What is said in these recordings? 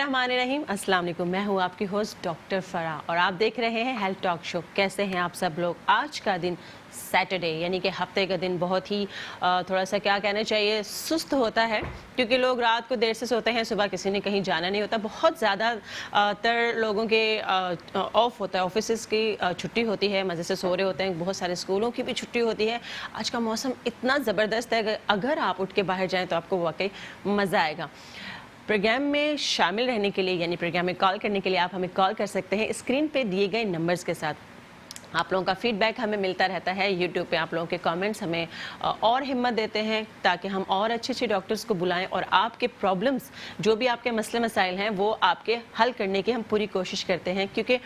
बिस्मिल्लाहिर्रहमानिर्रहीम। अस्सलाम वालेकुम। मैं हूँ आपकी होस्ट डॉक्टर फरा और आप देख रहे हैं हेल्थ टॉक शो। कैसे हैं आप सब लोग? आज का दिन सैटरडे यानी कि हफ्ते का दिन बहुत ही थोड़ा सा क्या कहना चाहिए सुस्त होता है, क्योंकि लोग रात को देर से सोते हैं, सुबह किसी ने कहीं जाना नहीं होता। बहुत ज़्यादा तर लोगों के ऑफ होता है, ऑफिस की छुट्टी होती है, मज़े से सो रहे होते हैं। बहुत सारे स्कूलों की भी छुट्टी होती है। आज का मौसम इतना ज़बरदस्त है कि अगर आप उठ के बाहर जाएँ तो आपको वाकई मज़ा आएगा। प्रोग्राम में शामिल रहने के लिए यानी प्रोग्राम में कॉल करने के लिए आप हमें कॉल कर सकते हैं स्क्रीन पे दिए गए नंबर्स के साथ। आप लोगों का फीडबैक हमें मिलता रहता है यूट्यूब पे, आप लोगों के कमेंट्स हमें और हिम्मत देते हैं ताकि हम और अच्छे अच्छे डॉक्टर्स को बुलाएं और आपके प्रॉब्लम्स जो भी आपके मसले मसाइल हैं वो आपके हल करने की हम पूरी कोशिश करते हैं। क्योंकि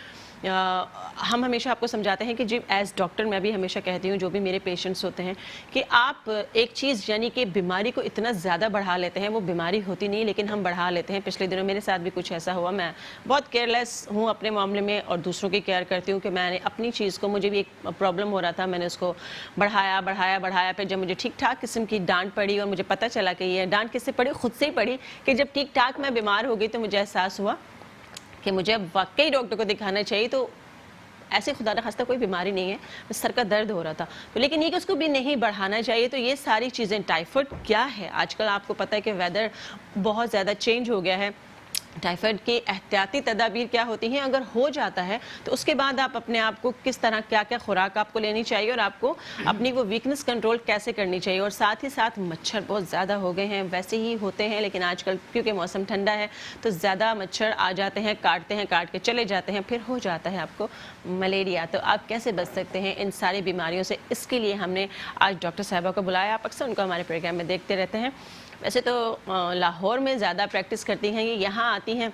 हम हमेशा आपको समझाते हैं कि जी एज़ डॉक्टर मैं भी हमेशा कहती हूँ जो भी मेरे पेशेंट्स होते हैं कि आप एक चीज़ यानी कि बीमारी को इतना ज़्यादा बढ़ा लेते हैं, वो बीमारी होती नहीं लेकिन हम बढ़ा लेते हैं। पिछले दिनों मेरे साथ भी कुछ ऐसा हुआ। मैं बहुत केयरलेस हूँ अपने मामले में और दूसरों की केयर करती हूँ कि मैंने अपनी चीज़ को, मुझे भी एक प्रॉब्लम हो रहा था, मैंने उसको बढ़ाया। फिर जब मुझे ठीक ठाक किस्म की डांट पड़ी और मुझे पता चला कि ये डांट किससे पड़ी, खुद से ही पड़ी कि जब ठीक ठाक मैं बीमार हो गई तो मुझे एहसास हुआ कि मुझे अब वाकई डॉक्टर को दिखाना चाहिए। तो ऐसे खुदा न खास्ता कोई बीमारी नहीं है, बस सर का दर्द हो रहा था तो, लेकिन ये कि उसको भी नहीं बढ़ाना चाहिए। तो ये सारी चीज़ें, टाइफाइड क्या है आजकल आपको पता है कि वेदर बहुत ज़्यादा चेंज हो गया है। टाइफाइड की एहतियाती तदाबीर क्या होती हैं? अगर हो जाता है तो उसके बाद आप अपने आप को किस तरह, क्या क्या खुराक आपको लेनी चाहिए और आपको अपनी वो वीकनेस कंट्रोल कैसे करनी चाहिए। और साथ ही साथ मच्छर बहुत ज़्यादा हो गए हैं, वैसे ही होते हैं लेकिन आजकल क्योंकि मौसम ठंडा है तो ज़्यादा मच्छर आ जाते हैं, काट के चले जाते हैं, फिर हो जाता है आपको मलेरिया। तो आप कैसे बच सकते हैं इन सारी बीमारियों से? इसके लिए हमने आज डॉक्टर साहिबा को बुलाया। आप अक्सर उनको हमारे प्रोग्राम में देखते रहते हैं। वैसे तो लाहौर में ज़्यादा प्रैक्टिस करती हैं, ये यहाँ आती हैं,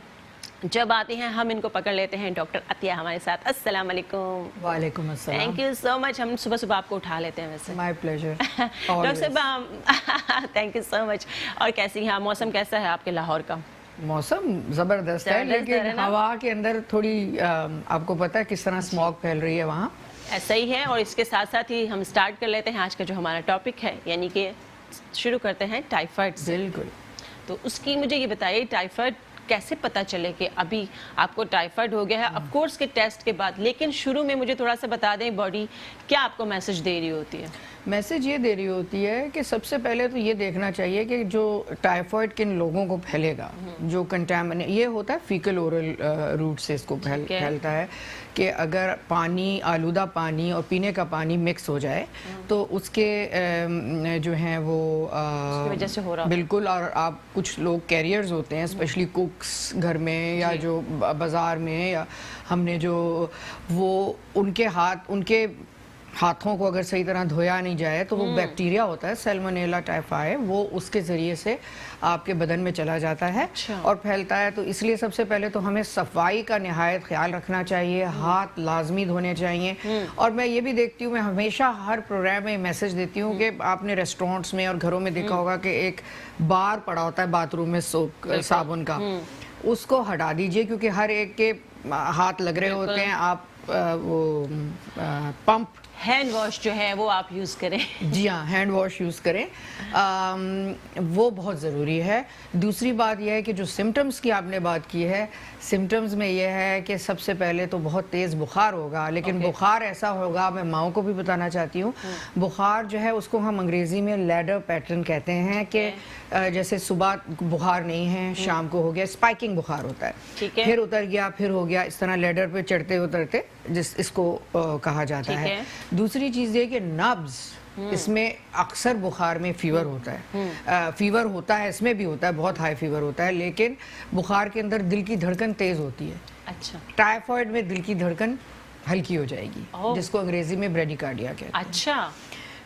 जब आती हैं हम इनको पकड़ लेते हैं। डॉक्टर अतिया हमारे साथ। अस्सलाम वालेकुम। वालेकुम अस्सलाम। Thank you so much. हम सुबह सुबह आपको उठा लेते हैं वैसे। My pleasure. डॉक्टर साहब थैंक यू सो मच। और कैसी हैं? मौसम कैसा है आपके लाहौर का? मौसम ज़बरदस्त है, लेकिन हवा के अंदर थोड़ी आपको पता है किस तरह स्मॉग फैल रही है वहाँ। ऐसा ही है। और इसके साथ साथ ही हम स्टार्ट कर लेते हैं आज का जो हमारा टॉपिक है, यानी कि शुरू करते हैं टाइफाइड से। बिल्कुल। तो उसकी मुझे ये बताइए, टाइफाइड कैसे पता चले कि अभी आपको टाइफाइड हो गया है? ऑफ कोर्स के टेस्ट के बाद, लेकिन शुरू में मुझे थोड़ा सा बता दें बॉडी क्या आपको मैसेज दे रही होती है? मैसेज ये दे रही होती है कि सबसे पहले तो ये देखना चाहिए कि जो टाइफाइड किन लोगों को फैलेगा, जो कंटामिनेट ये होता है फीकल ओरल रूट से इसको फैलता है कि अगर पानी, आलूदा पानी और पीने का पानी मिक्स हो जाए तो उसके जो हैं वो उसकी वजह से हो रहा। बिल्कुल। और आप कुछ लोग कैरियर्स होते हैं, स्पेशली कुक्स घर में या जो बाज़ार में, या हमने जो वो उनके हाथों को अगर सही तरह धोया नहीं जाए तो वो बैक्टीरिया होता है सैल्मोनेला टाइफाई, वो उसके ज़रिए से आपके बदन में चला जाता है। अच्छा। और फैलता है। तो इसलिए सबसे पहले तो हमें सफाई का निहायत ख्याल रखना चाहिए, हाथ लाजमी धोने चाहिए। और मैं ये भी देखती हूँ, मैं हमेशा हर प्रोग्राम में मैसेज देती हूँ कि आपने रेस्टोरेंट्स में और घरों में देखा होगा कि एक बार पड़ा होता है बाथरूम में साबुन का, उसको हटा दीजिए, क्योंकि हर एक के हाथ लग रहे होते हैं। आप वो पंप हैंड वॉश जो है वो आप यूज़ करें। जी हाँ, हैंड वॉश यूज़ करें, वो बहुत ज़रूरी है। दूसरी बात यह है कि जो सिम्टम्स की आपने बात की है, सिम्टम्स में यह है कि सबसे पहले तो बहुत तेज़ बुखार होगा, लेकिन बुखार ऐसा होगा, मैं माओं को भी बताना चाहती हूँ, बुखार जो है उसको हम अंग्रेज़ी में लैडर पैटर्न कहते हैं कि जैसे सुबह बुखार नहीं है, शाम को हो गया, स्पाइकिंग बुखार होता है, फिर उतर गया, फिर हो गया, इस तरह लैडर पे चढ़ते उतरते इसको कहा जाता है। दूसरी चीज़ ये कि नब्ज़, इसमें अक्सर बुखार में फीवर होता है, फीवर होता है, इसमें भी होता है, बहुत हाई फीवर होता है, लेकिन बुखार के अंदर दिल की धड़कन तेज़ होती है। अच्छा। टाइफाइड में दिल की धड़कन हल्की हो जाएगी, जिसको अंग्रेजी में ब्रेडिकार्डिया कहते हैं। अच्छा।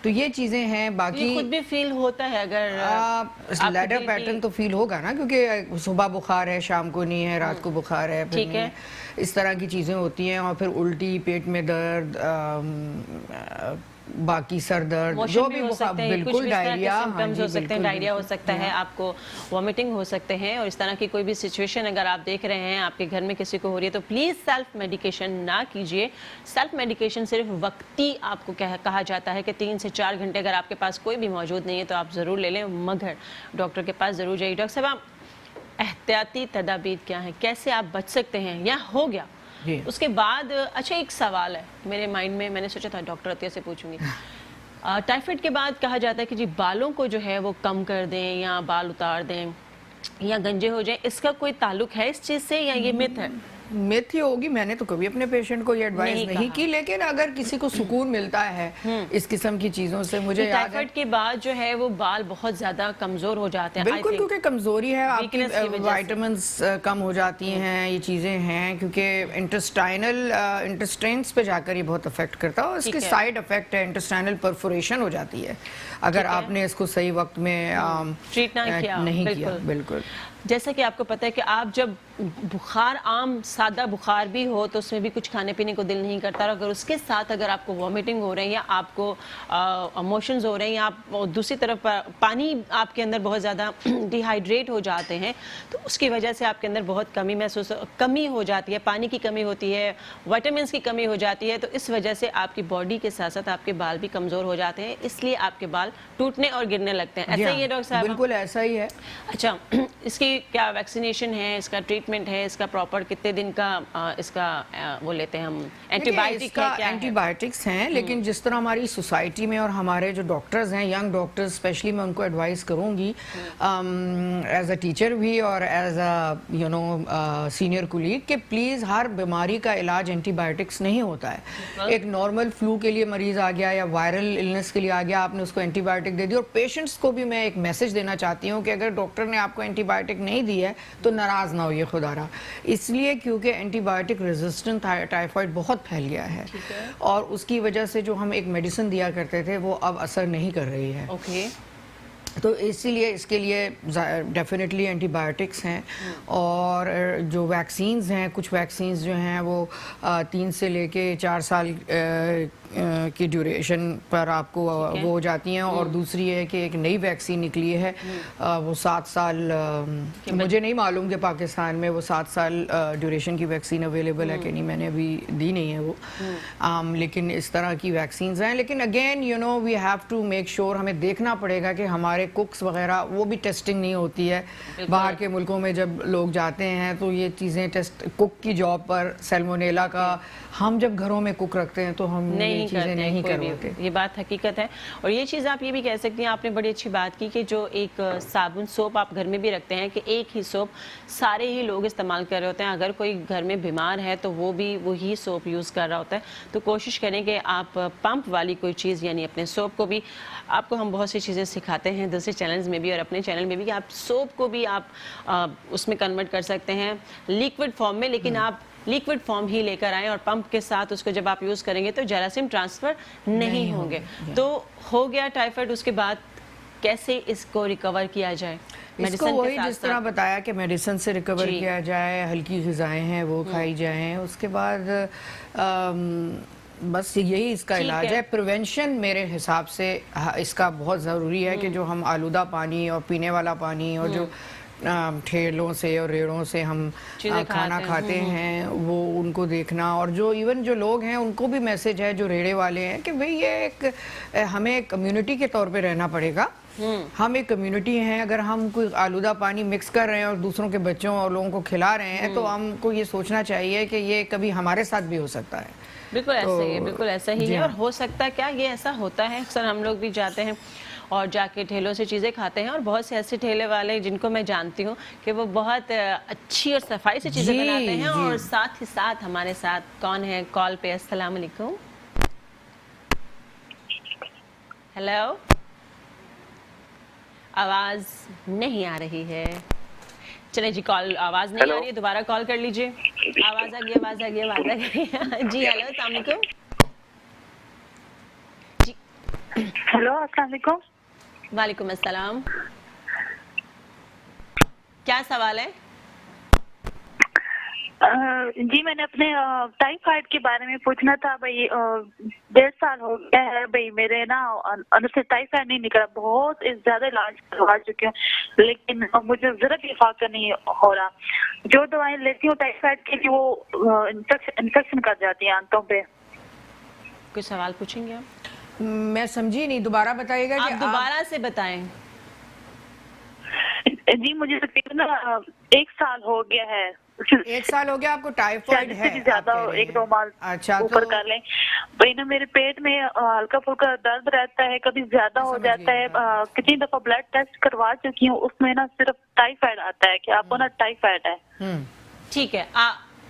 तो ये चीज़ें हैं। बाकी खुद भी फील होता है अगर लैडर पैटर्न तो फील होगा ना, क्योंकि सुबह बुखार है, शाम को नहीं है, रात को बुखार है, फिर नहीं है, इस तरह की चीज़ें होती हैं। और फिर उल्टी, पेट में दर्द, बाकी सर दर्द, जो भी बुखार, बिल्कुल डायरिया हो सकते हैं, डायरिया हो सकता है, आपको वॉमिटिंग हो सकते हैं। और इस तरह की कोई भी सिचुएशन अगर आप देख रहे हैं आपके घर में किसी को हो रही है तो प्लीज़ सेल्फ मेडिकेशन ना कीजिए। सेल्फ मेडिकेशन सिर्फ वक्ती आपको कहा जाता है कि 3 से 4 घंटे अगर आपके पास कोई भी मौजूद नहीं है तो आप ज़रूर ले लें, मगर डॉक्टर के पास ज़रूर जाइए। डॉक्टर साहब احتیاطی تدابیر کیا ہیں, کیسے آپ بچ سکتے ہیں یا ہو گیا جی اس کے بعد. اچھا ایک سوال ہے میرے مائنڈ میں نے سوچا تھا ڈاکٹر عطیہ سے پوچھوں گی. ٹائیفائڈ کے بعد کہا جاتا ہے کہ جی بالوں کو جو ہے وہ کم کر دیں یا بال اتار دیں یا گنجے ہو جائیں, اس کا کوئی تعلق ہے اس چیز سے یا یہ مت ہے؟ میتھ ہی ہوگی. میں نے تو کبھی اپنے پیشنٹ کو یہ ایڈوائز نہیں کی, لیکن اگر کسی کو سکون ملتا ہے اس قسم کی چیزوں سے. مجھے یاد ہے ٹائیفائڈ کے بعد جو ہے وہ بال بہت زیادہ کمزور ہو جاتے ہیں. بالکل, کیونکہ کمزوری ہے, آپ کی وائٹامنس کم ہو جاتی ہیں, یہ چیزیں ہیں, کیونکہ انٹسٹائنس پہ جا کر یہ بہت افیکٹ کرتا ہے, اور اس کی سائیڈ افیکٹ ہے انٹسٹائنل پرفوریشن ہو جاتی ہے اگر آپ نے اس کو صحیح وقت میں ٹریٹ نہیں کیا. بالکل. جیسا کہ آپ کو پتہ ہے کہ آپ جب بخار, عام سادہ بخار بھی ہو تو اس میں بھی کچھ کھانے پینے کو دل نہیں کرتا, اور اگر اس کے ساتھ اگر آپ کو وامٹنگ ہو رہے ہیں یا آپ کو موشنز ہو رہے ہیں یا آپ دوسری طرف پانی آپ کے اندر بہت زیادہ ڈی ہائیڈریٹ ہو جاتے ہیں, تو اس کی وجہ سے آپ کے اندر بہت کمی ہو جاتی ہے, پانی کی کمی ہوتی ہے, وائٹامنس کی کمی ہو جاتی ہے, تو اس وجہ سے آپ کی باڈی کے ساتھ ساتھ آپ کے بال بھی کمزور ہو جاتے ہیں, اس لیے آپ کے بال ٹوٹنے اور گرنے لگتے ہیں. ایسا ہی ہے ڈاکٹر صاحب؟ بالکل ایسا ہی ہے. اچھا, اس کی کیا ویکسینیشن ہے, اس کا ٹریٹمنٹ ہے, اس کا پراپر کتنے دن کا اس کا وہ لیتے ہیں ہم, اینٹی بائیوٹک ہے کیا؟ اینٹی بائیوٹکس ہیں, لیکن جس طرح ہماری سوسائٹی میں اور ہمارے جو ڈاکٹرز ہیں, ینگ ڈاکٹرز اسپیشلی, میں ان کو ایڈوائز کروں گی ایز اے ٹیچر بھی اور ایز اے سینئر کولیگ, کہ پلیز ہر بیماری کا علاج اینٹی بائیوٹکس نہیں ہوتا ہے. ایک نارمل فلو کے لیے مریض آ گیا یا وائرل النس کے لیے آ گیا, آپ نے اس کو اینٹی بائیوٹک دے دی, اور پیشنٹس کو بھی میں ایک میسج دینا چاہتی ہوں کہ اگر ڈاکٹر نے آپ کو اینٹی بائیوٹک نہیں دی ہے تو ناراض نہ ہوئیے خدا را, اس لیے کیونکہ اینٹی بائیوٹک ریزسٹنٹ ٹائیفائڈ بہت پھیل گیا ہے, اور اس کی وجہ سے جو ہم ایک میڈیسن دیا کرتے تھے وہ اب اثر نہیں کر رہی ہے. تو اسی لیے اس کے لیے ڈیفینیٹلی اینٹی بائیوٹکس ہیں, اور جو ویکسینز ہیں, کچھ ویکسینز جو ہیں وہ 3 سے لے کے 4 سال کی ڈیوریشن پر آپ کو وہ ہو جاتی ہیں, اور دوسری ہے کہ ایک نئی ویکسین نکلی ہے وہ 7 سال, مجھے نہیں معلوم کہ پاکستان میں وہ 7 سال ڈیوریشن کی ویکسین اویلیبل ہے کہ نہیں, میں نے ابھی دی نہیں ہے وہ, لیکن اس طرح کی ویکسینز ہیں. لیکن again we have to make sure, ہمیں دیکھنا پڑے گا کہ ہمارے کوکس وغیرہ وہ بھی ٹیسٹنگ نہیں ہوتی ہے. باہر کے ملکوں میں جب لوگ جاتے ہیں تو یہ چیزیں ٹیسٹ, کک کی جاب پر سیلمونیلا کا, ہم جب گھروں میں کک رکھتے ہیں تو ہم یہ چیزیں نہیں کرواتے. یہ بات حقیقت ہے. اور یہ چیز آپ یہ بھی کہہ سکتی ہیں, آپ نے بڑی اچھی بات کی کہ جو ایک صابن سوپ آپ گھر میں بھی رکھتے ہیں, کہ ایک ہی سوپ سارے ہی لوگ استعمال کر رہے ہوتے ہیں, اگر کوئی گھر میں بیمار ہے تو وہ بھی وہی سوپ یوز کر رہا ہوتا ہے, تو کوشش کریں کہ آپ پمپ والی کوئی چیز, یعنی اپنے سوپ کو بھی, آپ کو ہم بہت سی چیزیں سکھاتے ہیں دوسرے چینلز میں بھی اور اپنے چینل میں بھی, کہ آپ سوپ کو بھی آپ اس میں کنورٹ کر سکتے ہیں لیکوڈ فارم میں, لیکن آپ لیکوڈ فارم ہی لے کر آئیں, اور پمپ کے ساتھ اس کو جب آپ یوز کریں گے تو جراثیم ٹرانسفر نہیں ہوں گے. تو ہو گیا ٹائیفائڈ, اس کے بعد کیسے اس کو ریکور کیا جائے؟ اس کو وہی جس طرح بتایا کہ میڈیسن سے ریکور کیا جائے, ہلکی غذائیں ہیں وہ کھائی جائیں, اس کے بعد بس یہی اس کا علاج ہے. پریونشن میرے حساب سے اس کا بہت ضروری ہے, کہ جو ہم آلودہ پانی اور پینے والا پانی اور جو ٹھیلوں سے اور ریڑوں سے ہم کھانا کھاتے ہیں وہ ان کو دیکھنا, اور جو ایون جو لوگ ہیں ان کو بھی میسج ہے جو ریڑے والے ہیں کہ بھئی یہ ایک ہمیں کمیونٹی کے طور پہ رہنا پڑے گا. ہم ایک کمیونٹی ہیں, اگر ہم کوئی آلودہ پانی مکس کر رہے ہیں اور دوسروں کے بچوں اور لوگوں کو کھلا رہے ہیں تو ہم کو یہ سوچنا چاہیے کہ یہ کبھی ہمارے ساتھ بھی ہو سکتا ہے. بالکل ایسا ہی ہے, بالکل ایسا ہی ہے. اور ہو سکتا ہے کیا یہ ایسا ہوتا ہے, اکثر ہم لوگ بھی جاتے ہیں اور جا کے ٹھیلوں سے چیزیں کھاتے ہیں, اور بہت سے ایسے ٹھیلے والے جن کو میں جانتی ہوں کہ وہ بہت اچھی اور صفائی سے چیزیں بناتے ہیں. اور ساتھ ہی ساتھ ہمارے ساتھ کون ہے کال پہ؟ السلام علیکم. ہیلو, آواز نہیں آ رہی ہے. چلے جی, کال آواز نہیں آ رہی ہے, دوبارہ کال کر لیجئے. آواز آ گئی, آواز آ گئی, آواز آ گئی. جی ہیلو, السلام علیکم. جی ہیلو, السلام علیکم. وعلیکم السلام. کیا سوال ہے؟ جی میں نے اپنے ٹائیفائڈ کے بارے میں پوچھنا تھا. بھائی 1.5 سال ہو گیا ہے, بھائی میرے نا اندر سے ٹائیفائڈ نہیں نکلا, بہت زیادہ علاج کروا چکی ہوں, لیکن مجھے ذرا بھی فائدہ نہیں ہو رہا. جو دوائیں لیتی ہوں ٹائیفائڈ کے لیے وہ انفیکشن کر جاتی ہیں آنتوں پہ. کوئی سوال پوچھیں گے آپ؟ میں سمجھی نہیں, دوبارہ بتائیے گا. آپ دوبارہ سے بتائیں. जी मुझे तकरीबन 1 साल हो गया है। 1 साल हो गया आपको टाइफाइड शायद है? इससे भी ज्यादा आप कह रही 1-2 माह हैं। अच्छा, ऊपर तो कर लें। वही ना, मेरे पेट में हल्का फुल्का दर्द रहता है, कभी ज्यादा हो समझ जाता गई, है। हाँ। कितनी दफा ब्लड टेस्ट करवा चुकी हूँ, उसमें ना सिर्फ टाइफाइड आता है कि आपको ना टाइफाइड है। हम्म, ठीक है।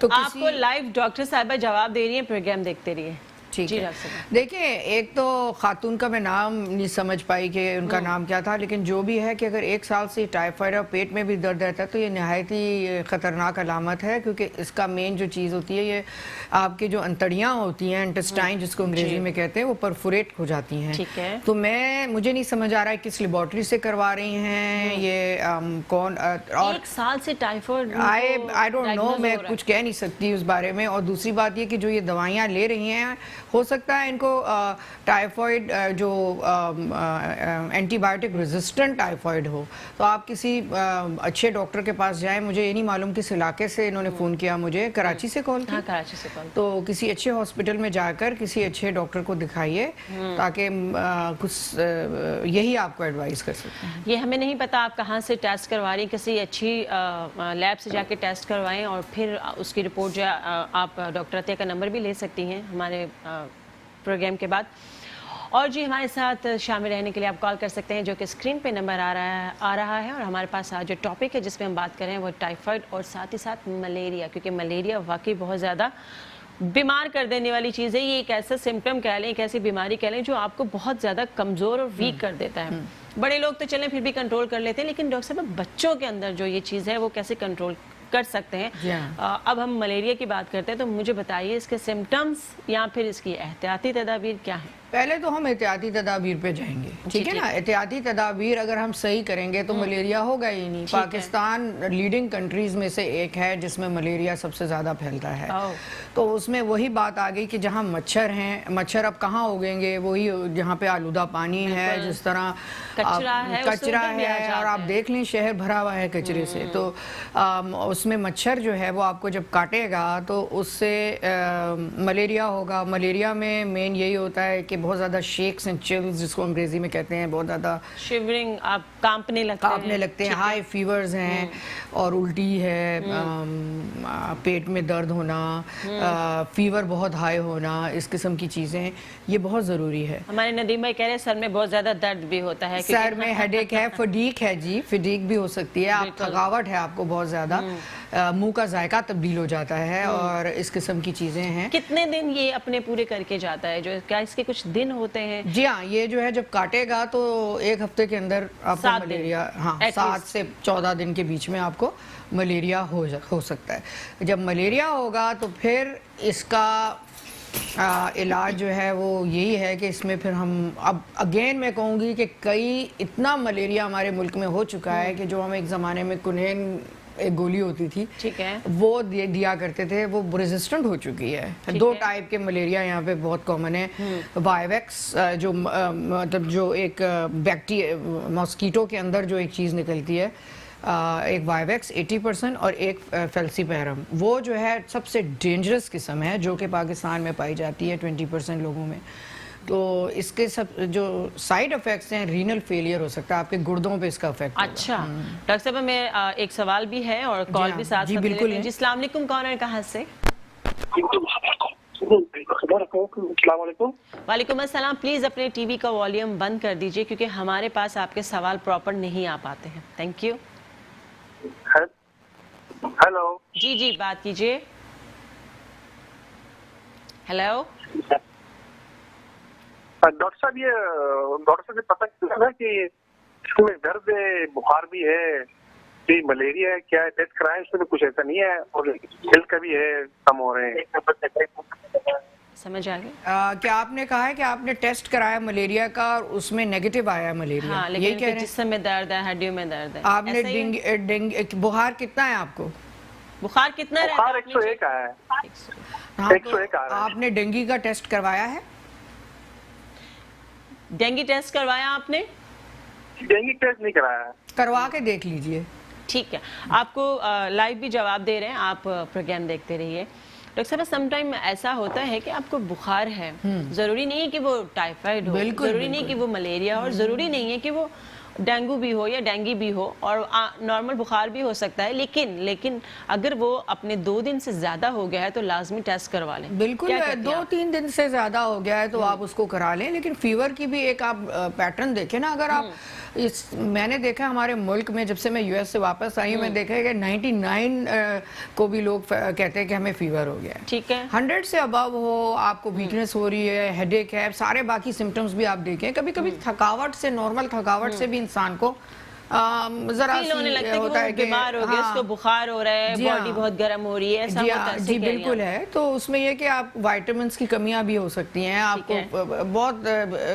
तो आपको लाइव डॉक्टर साहिबा जवाब दे रही है, प्रोग्राम देखते रहिए। ठीक जी है। डॉक्टर साहब। देखिए, एक तो खातून का मैं नाम नहीं समझ पाई कि उनका नाम क्या था, लेकिन जो भी है कि अगर 1 साल से टाइफाइड और पेट में भी दर्द रहता है तो ये नहायत ही ख़तरनाक अलामत है, क्योंकि इसका मेन जो चीज़ होती है, ये आपकी जो अंतड़ियाँ होती हैं, इंटेस्टाइन जिसको अंग्रेजी में कहते हैं, वो परफोरेट हो जाती हैं। ठीक है। तो मुझे नहीं समझ आ रहा है किस लेबॉर्ट्री से करवा रही हैं ये, कौन, और 1 साल से टाइफाइड आई डोंट नो, मैं कुछ कह नहीं सकती उस बारे में। और दूसरी बात ये कि जो ये दवाइयाँ ले रही हैं, हो सकता है इनको टाइफाइड जो एंटीबायोटिक रेजिस्टेंट टाइफाइड हो। तो आप किसी अच्छे डॉक्टर के पास जाएं। मुझे ये नहीं मालूम किस इलाके से इन्होंने फ़ोन किया मुझे, कराची से कॉल की? हाँ, कराची से कॉल। तो किसी अच्छे हॉस्पिटल में जाकर किसी अच्छे डॉक्टर को दिखाइए, ताकि कुछ यही आपको एडवाइस कर सकते हैं। ये हमें नहीं पता आप कहाँ से टेस्ट करवा रही हैं, किसी अच्छी लैब से जाके टेस्ट करवाएं और फिर उसकी रिपोर्ट जो आप डॉक्टर अतिया का नंबर भी ले सकती हैं हमारे प्रोग्राम के बाद। और जी हमारे साथ शामिल रहने के लिए आप कॉल कर सकते हैं, जो कि स्क्रीन पे नंबर आ रहा है। और हमारे पास आज जो टॉपिक है जिस पे हम बात कर रहे हैं वो टाइफाइड और साथ ही साथ मलेरिया, क्योंकि मलेरिया वाकई बहुत ज़्यादा बीमार कर देने वाली चीज़ है। ये एक ऐसा सिम्टम कह लें, एक ऐसी बीमारी कह लें जो आपको बहुत ज़्यादा कमज़ोर और वीक कर देता है। बड़े लोग तो चलें फिर भी कंट्रोल कर लेते हैं, लेकिन डॉक्टर साहब बच्चों के अंदर जो ये चीज़ है वो कैसे कंट्रोल कर सकते हैं? अब हम मलेरिया की बात करते हैं, तो मुझे बताइए इसके सिम्टम्स या फिर इसकी एहतियाती तदाबीर क्या है? पहले तो हम एहतियाती तदाबीर पे जाएंगे, ठीक है ना। एहतियाती तदाबीर अगर हम सही करेंगे तो मलेरिया होगा ही नहीं। पाकिस्तान लीडिंग कंट्रीज में से एक है जिसमें मलेरिया सबसे ज़्यादा फैलता है। तो उसमें वही बात आ गई कि जहाँ मच्छर हैं, मच्छर अब कहाँ उगेंगे? वही जहाँ पे आलूदा पानी है, जिस तरह कचरा है और आप देख लें शहर भरा हुआ है कचरे से। तो उसमें मच्छर जो है वो आपको जब काटेगा तो उससे मलेरिया होगा। मलेरिया में मेन यही होता है कि बहुत ज़्यादा शेक्स एंड चिल्स, जिसको अंग्रेजी में कहते हैं, बहुत ज़्यादा शिवरिंग, आप कांपने लगते हैं, हाई फीवर्स हैं और उल्टी है, पेट में दर्द होना, फीवर बहुत हाई होना, इस किस्म की चीज़ें, ये बहुत ज़रूरी है। हमारे नदीम भाई कह रहे हैं सर में बहुत ज़्यादा दर्द भी होता है, सर में हेडेक है, फटीक है जी, फटीक भी हो सकती है, आप थकावट है आपको बहुत ज़्यादा, मुंह का जायका तब्दील हो जाता है और इस किस्म की चीज़ें हैं। कितने दिन ये अपने पूरे करके जाता है? जो क्या इसके कुछ दिन होते हैं? जी हाँ, ये जो है जब काटेगा तो 1 हफ्ते के अंदर आपको मलेरिया, हाँ 7 से 14 दिन के बीच में आपको मलेरिया हो सकता है। जब मलेरिया होगा तो फिर इसका इलाज जो है वो यही है कि इसमें फिर हम, अब अगेन मैं कहूँगी कि इतना मलेरिया हमारे मुल्क में हो चुका है कि जो हम एक ज़माने में कुनैन एक गोली होती थी, ठीक है, वो दिया करते थे, वो रेजिस्टेंट हो चुकी है। 2 टाइप के मलेरिया यहाँ पे बहुत कॉमन है। वाइवेक्स जो मतलब जो एक बैक्टीरिया मॉस्किटो के अंदर जो एक चीज़ निकलती है, एक वाइवेक्स 80% और एक फेल्सीपैरम, वो जो है सबसे डेंजरस किस्म है जो कि पाकिस्तान में पाई जाती है 20% लोगों में। तो इसके सब जो साइड इफेक्ट्स हैं, रीनल फेलियर हो सकता है, आपके गुर्दों पे इसका इफेक्ट। अच्छा डॉक्टर साहब, मैं एक सवाल भी है और कॉल भी साथ जी बिल्कुल। जी अस्सलाम वालेकुम, कौन है, कहाँ से? वालेकुम अस्सलाम। प्लीज़ अपने टीवी का वॉल्यूम बंद कर दीजिए क्योंकि हमारे पास आपके सवाल प्रॉपर नहीं आ पाते हैं। Thank you. हेलो जी जी, बात कीजिए। हेलो डॉक्टर साहब, ये डॉक्टर साहब ने पता चला कि इसमें दर्द है, बुखार भी है, कि मलेरिया है, क्या है? टेस्ट कराएं, उसमें कुछ ऐसा नहीं है, और हेल्थ का भी है, कम हो रहे हैं। समझ आ गया। क्या आपने कहा है कि आपने टेस्ट कराया मलेरिया का और उसमें नेगेटिव आया मलेरिया? हाँ, लेकिन कि जिस्म में दर्द है, हड्डियों में दर्द है। आपने बुखार कितना है आपको? बुखार कितना रहता है? 101 आया है। हाँ, 101 आ रहा है। आपने डेंगू का टेस्ट करवाया है? डेंगू टेस्ट करवाया आपने? डेंगू टेस्ट नहीं कराया है। करवा के देख लीजिए। ठीक है, आपको लाइव भी जवाब दे रहे हैं, आप प्रोग्राम देखते रहिए। डॉक्टर साहब, समटाइम ऐसा होता है कि आपको बुखार है, जरूरी नहीं है कि वो टाइफाइड हो, जरूरी नहीं कि वो मलेरिया हो, और जरूरी नहीं है कि वो ڈینگو بھی ہو یا ڈینگی بھی ہو اور نارمل بخار بھی ہو سکتا ہے، لیکن اگر وہ اپنے 2 دن سے زیادہ ہو گیا ہے تو لازمی ٹیسٹ کروا لیں. بالکل. کیا کہتی ہیں 2-3 دن سے زیادہ ہو گیا ہے تو آپ اس کو کرا لیں. لیکن فیور کی بھی ایک آپ پیٹرن دیکھیں نا. اگر آپ میں نے دیکھا ہمارے ملک میں جب سے میں یو ایس سے واپس آئی ہوں میں دیکھا ہے کہ 99 کو بھی لوگ کہتے ہیں کہ ہمیں فیور ہو گیا ہے. ٹھیک ہے. 100 سے ابو ہو, آپ کو ویکنس ہو رہی ہے, ہیڈ ایک ہے, سارے باقی سمٹمز بھی آپ دیکھیں. کبھی کبھی تھکاوٹ سے, نارمل تھکاوٹ سے بھی انسان کو ذرا فیل ہونے لگتا ہے ہوتا ہے کہ بیمار ہو گیا, اس کو بخار ہو رہا ہے, جی ہاں. باڈی بہت گرم ہو رہی ہے, ایسا ہوتا ہے. جی بالکل ہے. تو اس میں یہ کہ آپ وائٹامنس کی کمیاں بھی ہو سکتی ہیں, آپ کو بہت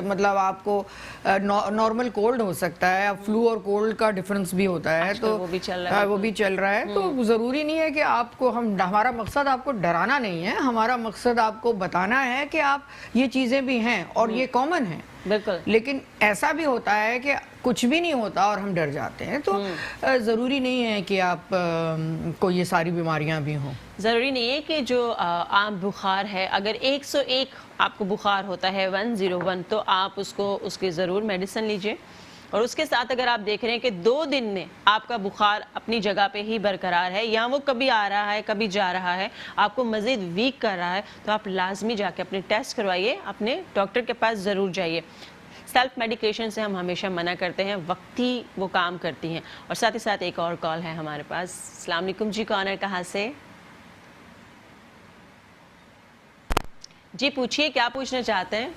مطلب آپ کو نارمل کولڈ ہو سکتا ہے, فلو اور کولڈ کا ڈفرنس بھی ہوتا ہے, تو وہ بھی چل رہا ہے. تو ضروری نہیں ہے کہ آپ کو ہمارا مقصد آپ کو ڈرانا نہیں ہے, ہمارا مقصد آپ کو بتانا ہے کہ آپ یہ چیزیں بھی ہیں اور یہ کامن ہیں. بالکل. لیکن ایسا بھی ہوتا ہے کہ کچھ بھی نہیں ہوتا اور ہم ڈر جاتے ہیں, تو ضروری نہیں ہے کہ آپ کو یہ ساری بیماریاں بھی ہوں. ضروری نہیں ہے کہ جو عام بخار ہے, اگر 101 آپ کو بخار ہوتا ہے 101 تو آپ اس کی ضرور میڈیسن لیجئے. اور اس کے ساتھ اگر آپ دیکھ رہے ہیں کہ 2 دن میں آپ کا بخار اپنی جگہ پہ ہی برقرار ہے یا وہ کبھی آ رہا ہے کبھی جا رہا ہے, آپ کو مزید ویک کر رہا ہے, تو آپ لازمی جا کے اپنے ٹیسٹ کروائیے, اپنے ڈاکٹر کے پاس ضرور جائیے. سیلف میڈیکیشن سے ہم ہمیشہ منع کرتے ہیں, وقتی وہ کام کرتی ہیں. اور ساتھ ہی ساتھ ایک اور کال ہے ہمارے پاس. السلام علیکم جی, کون ہے, کہاں سے؟ جی پوچھئے, کیا پوچھنا چاہتے ہیں؟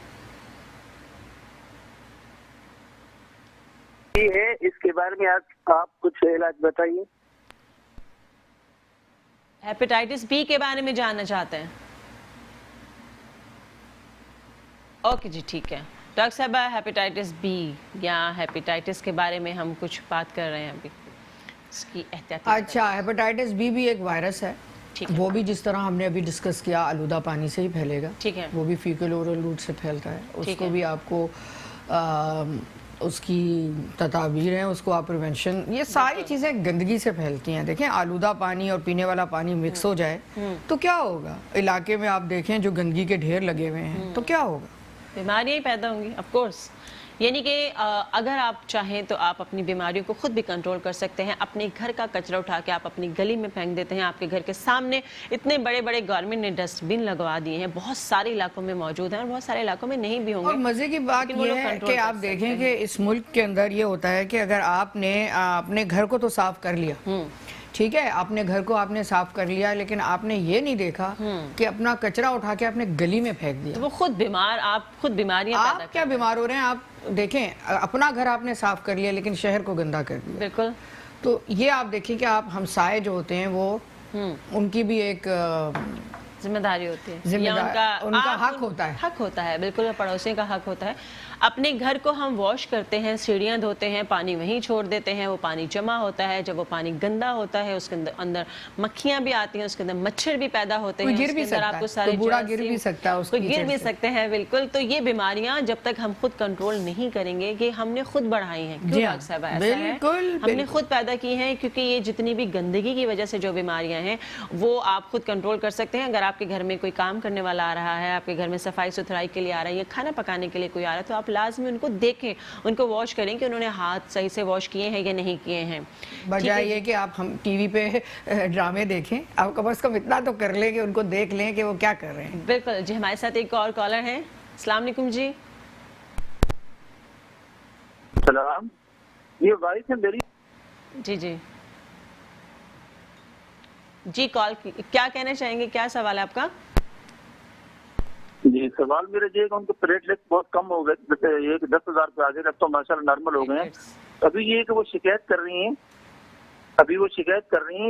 ہے اس کے بارے میں آپ کچھ علاج بتائیے. ہیپیٹائٹس بی کے بارے میں جاننا چاہتے ہیں؟ اوکے جی ٹھیک ہے. ڈاکٹر صاحبہ, ہیپیٹائٹس بی یا ہیپیٹائٹس کے بارے میں ہم کچھ بات کر رہے ہیں ابھی, اس کی احتیاط. اچھا, ہیپیٹائٹس بی بھی ایک وائرس ہے, وہ بھی جس طرح ہم نے ابھی ڈسکس کیا آلودہ پانی سے ہی پھیلے گا. ٹھیک ہے. وہ بھی فیکل اورل روٹ سے پھیلتا ہے, اس کو بھی آپ کو اس کی تدابیر ہیں, اس کو آپ پریونشن, یہ ساری چیزیں گندگی سے پھیلتی ہیں. دیکھیں آلودہ پانی اور پینے والا پانی مکس ہو جائے تو کیا ہوگا, علاقے میں آپ دیکھیں جو گندگی کے ڈھیر لگے ہوئے ہیں تو کیا ہوگا, بیماریاں ہی پیدا ہوں گی آف کورس. یعنی کہ اگر آپ چاہیں تو آپ اپنی بیماریوں کو خود بھی کنٹرول کر سکتے ہیں. اپنے گھر کا کچرا اٹھا کے آپ اپنی گلی میں پھینک دیتے ہیں, آپ کے گھر کے سامنے اتنے بڑے بڑے گورنمنٹ نے ڈسٹ بن لگوا دیے ہیں, بہت سارے علاقوں میں موجود ہیں اور بہت سارے علاقوں میں نہیں بھی ہوں گے. اور مزے کی بات یہ ہے کہ آپ دیکھیں کہ اس ملک کے اندر یہ ہوتا ہے کہ اگر آپ نے اپنے گھر کو تو صاف کر لیا, ٹھیک ہے, اپنے گھر کو آپ نے صاف کر لیا, لیکن آپ نے یہ نہیں دیکھا کہ اپنا کچرا اٹھا کے اپنے گلی میں پھینک دیا, تو وہ خود بیمار, آپ خود بیماریاں پیدا آپ کیا بیمار ہو رہے ہیں. آپ دیکھیں اپنا گھر آپ نے صاف کر لیا لیکن شہر کو گندا کر دیا. بالکل. تو یہ آپ دیکھیں کہ آپ ہمسائے جو ہوتے ہیں وہ ان کی بھی ایک ذمہ داری ہوتی ہے, ان کا حق ہوتا ہے. حق ہوتا ہے, بالکل, پڑوسی کا حق ہوتا ہے. اپنے گھر کو ہم واش کرتے ہیں, سیڑھیاں دھوتے ہیں, پانی وہیں چھوڑ دیتے ہیں, وہ پانی جمع ہوتا ہے. جب وہ پانی گندا ہوتا ہے اس کے اندر مکھیاں بھی آتی ہیں, اس کے اندر مچھر بھی پیدا ہوتے ہیں, گر بھی سکتا ہے, بوڑھا گر بھی سکتا ہے, کوئی گر بھی سکتے ہیں. بالکل. تو یہ بیماریاں جب تک ہم خود کنٹرول نہیں کریں گے, کہ ہم نے خود بڑھائی ہیں, کیوں ڈاکٹر صاحب ایسا ہے, ہم نے خود پیدا کی ہیں, کیونکہ یہ جتنی بھی گندگی کی وجہ سے جو بیماریاں ہیں وہ آپ خود کنٹرول کر سکتے ہیں. اگر آپ کے گھر میں کوئی کام کرنے والا آ رہا ہے, آپ کے گھر میں صفائی ستھرائی کے لیے آ رہا ہے یا کھانا پکانے کے لیے کوئی آ رہا ہے, تو آپ لازمی ان کو دیکھیں, ان کو واش کریں کہ انہوں نے ہاتھ صحیح سے واش کیے ہیں یا نہیں کیے ہیں. بجائے یہ کہ آپ ہم ٹی وی پہ ڈرامے دیکھیں, آپ کم از کم اتنا تو کر لیں کہ ان کو دیکھ لیں کہ وہ کیا کر رہے ہیں. بالکل جی. ہمارے ساتھ ایک اور کالر ہیں. السلام علیکم جی. سلام, یہ وائس ہے میری. جی جی جی, کال کیا کہنا چاہیں گے, کیا سوال ہے آپ کا؟ جی سوال میرا یہ ہے کہ ان کے پلیٹلیٹ بہت کم ہو گئے, جیسے یہ 10,000 پہ آگے, اب تو ماشاءاللہ نارمل ہو گئے ہیں. ابھی یہ کہ وہ شکایت کر رہی ہیں,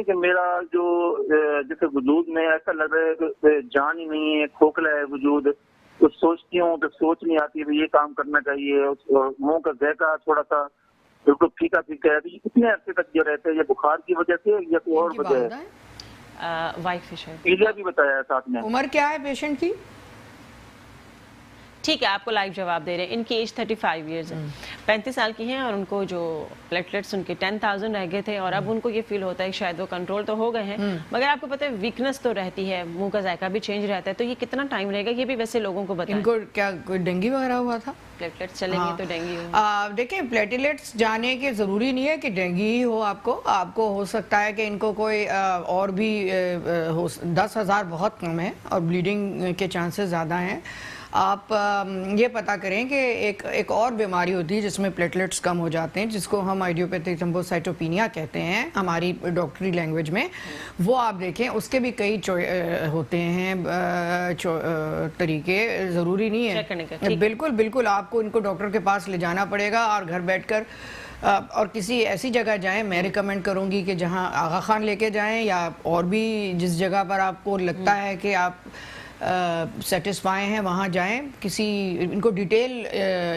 کہ میرا جو جیسے وجود میں ایسا لگ رہا ہے کہ جان ہی نہیں ہے, کھوکھلا ہے وجود. کچھ سوچتی ہوں تو سوچ نہیں آتی ہے یہ کام کرنا چاہیے, منہ کا ذائقہ تھوڑا سا بالکل پھیکا پھیکا ہے. کتنے عرصے تک یہ رہتے ہیں, یہ بخار کی وجہ سے یا کوئی اور وجہ ہے؟ وائف فشر پیلیا بھی بتایا ہے ساتھ میں. عمر کیا ہے پیشنٹ کی؟ ٹھیک ہے آپ کو لائیو جواب دے رہے ہیں. ان کی ایج 35 ایئرز ہے, 35 سال کی ہیں, اور ان کو جو پلیٹلیٹس ان کے 10,000 رہ گئے تھے, اور اب ان کو یہ فیل ہوتا ہے شاید وہ کنٹرول تو ہو گئے ہیں, مگر آپ کو پتہ ہے ویکنس تو رہتی ہے, منہ کا ذائقہ بھی چینج رہتا ہے, تو یہ کتنا ٹائم رہے گا یہ بھی ویسے لوگوں کو بتائیں. ان کو کیا کوئی ڈینگی وغیرہ ہوا تھا؟ پلیٹلیٹس چلیں گے تو ڈینگی دیکھیں پلیٹلیٹس جانے کے ضروری نہیں ہے کہ ڈینگی ہی ہو, آپ کو ہو سکتا ہے کہ ان کو کوئی اور بھی 10,000 بہت کم ہے اور بلیڈنگ کے چانسز زیادہ ہیں. آپ یہ پتہ کریں کہ ایک اور بیماری ہوتی ہے جس میں پلیٹلیٹس کم ہو جاتے ہیں, جس کو ہم آئیڈیوپیتھک تھرومبوسائٹوپینیا کہتے ہیں ہماری ڈاکٹری لینگویج میں. وہ آپ دیکھیں اس کے بھی کئی ہوتے ہیں طریقے, ضروری نہیں ہے. بالکل آپ کو ان کو ڈاکٹر کے پاس لے جانا پڑے گا اور گھر بیٹھ کر اور کسی ایسی جگہ جائیں. میں ریکمینڈ کروں گی کہ جہاں آغا خان لے کے جائیں یا اور بھی جس جگہ پر آپ کو لگتا ہے کہ آپ سیٹسفائی ہیں وہاں جائیں. ان کو ڈیٹیل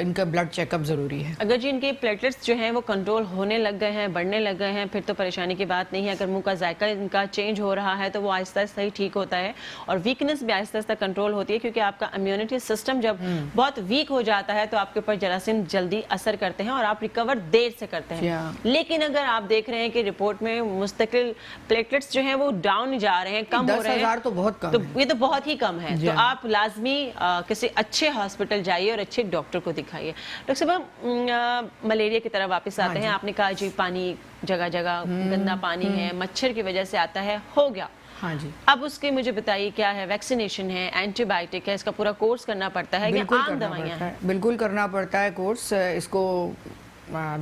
ان کا بلڈ چیک اپ ضروری ہے. اگر جی ان کے پلیٹلیٹس جو ہیں وہ کنٹرول ہونے لگ گئے ہیں, بڑھنے لگ گئے ہیں, پھر تو پریشانی کی بات نہیں ہے. اگر منہ کا ذائقہ ان کا چینج ہو رہا ہے تو وہ آہستہ آہستہ ہی ٹھیک ہوتا ہے, اور ویکنس بھی آہستہ آہستہ کنٹرول ہوتی ہے, کیونکہ آپ کا امیونٹی سسٹم جب بہت ویک ہو جاتا ہے تو آپ کے اوپر جراثیم جلدی اثر کرتے ہیں اور آپ ریکور دیر سے کرتے ہیں. لیکن اگر آپ دیکھ رہے ہیں کہ رپورٹ میں مستقل پلیٹلیٹس جو ہیں وہ ڈاؤن جا رہے ہیں, کم ہو رہے ہیں, 10,000 تو بہت کم ہے. یہ تو بہت ہی کم ہے. تو آپ لازمی کسی اچھے ہاسپٹل جائیے اور اچھے ڈاکٹر کو دکھائیے. ڈاکٹر صاحب ملیریا کی طرف واپس آتے ہیں. آپ نے کہا جی پانی جگہ جگہ گندا پانی ہے, مچھر کی وجہ سے آتا ہے, ہو گیا. ہاں جی, اب اس کے مجھے بتائیے کیا ہے, ویکسینیشن ہے, اینٹی بائیوٹک ہے, اس کا پورا کورس کرنا پڑتا ہے یا عام دوائیاں ہیں؟ بالکل کرنا پڑتا ہے کورس. اس کو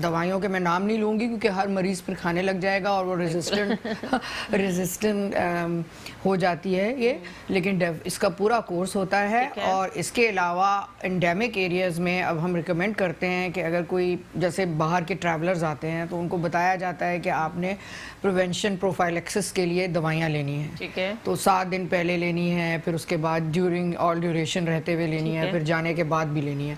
دوائیوں کے میں نام نہیں لوں گی کیونکہ ہر مریض پھر کھانے لگ جائے گا اور وہ ریزسٹنٹ ہو جاتی ہے یہ, لیکن اس کا پورا کورس ہوتا ہے. اور اس کے علاوہ انڈیمک ایریاز میں اب ہم ریکمینڈ کرتے ہیں کہ اگر کوئی جیسے باہر کے ٹریولرز آتے ہیں تو ان کو بتایا جاتا ہے کہ آپ نے پریونشن پروفائلیکسس کے لیے دوائیاں لینی ہیں. ٹھیک ہے, تو 7 دن پہلے لینی ہے, پھر اس کے بعد ڈیورنگ آل ڈیوریشن رہتے ہوئے لینی ہے, پھر جانے کے بعد بھی لینی ہے.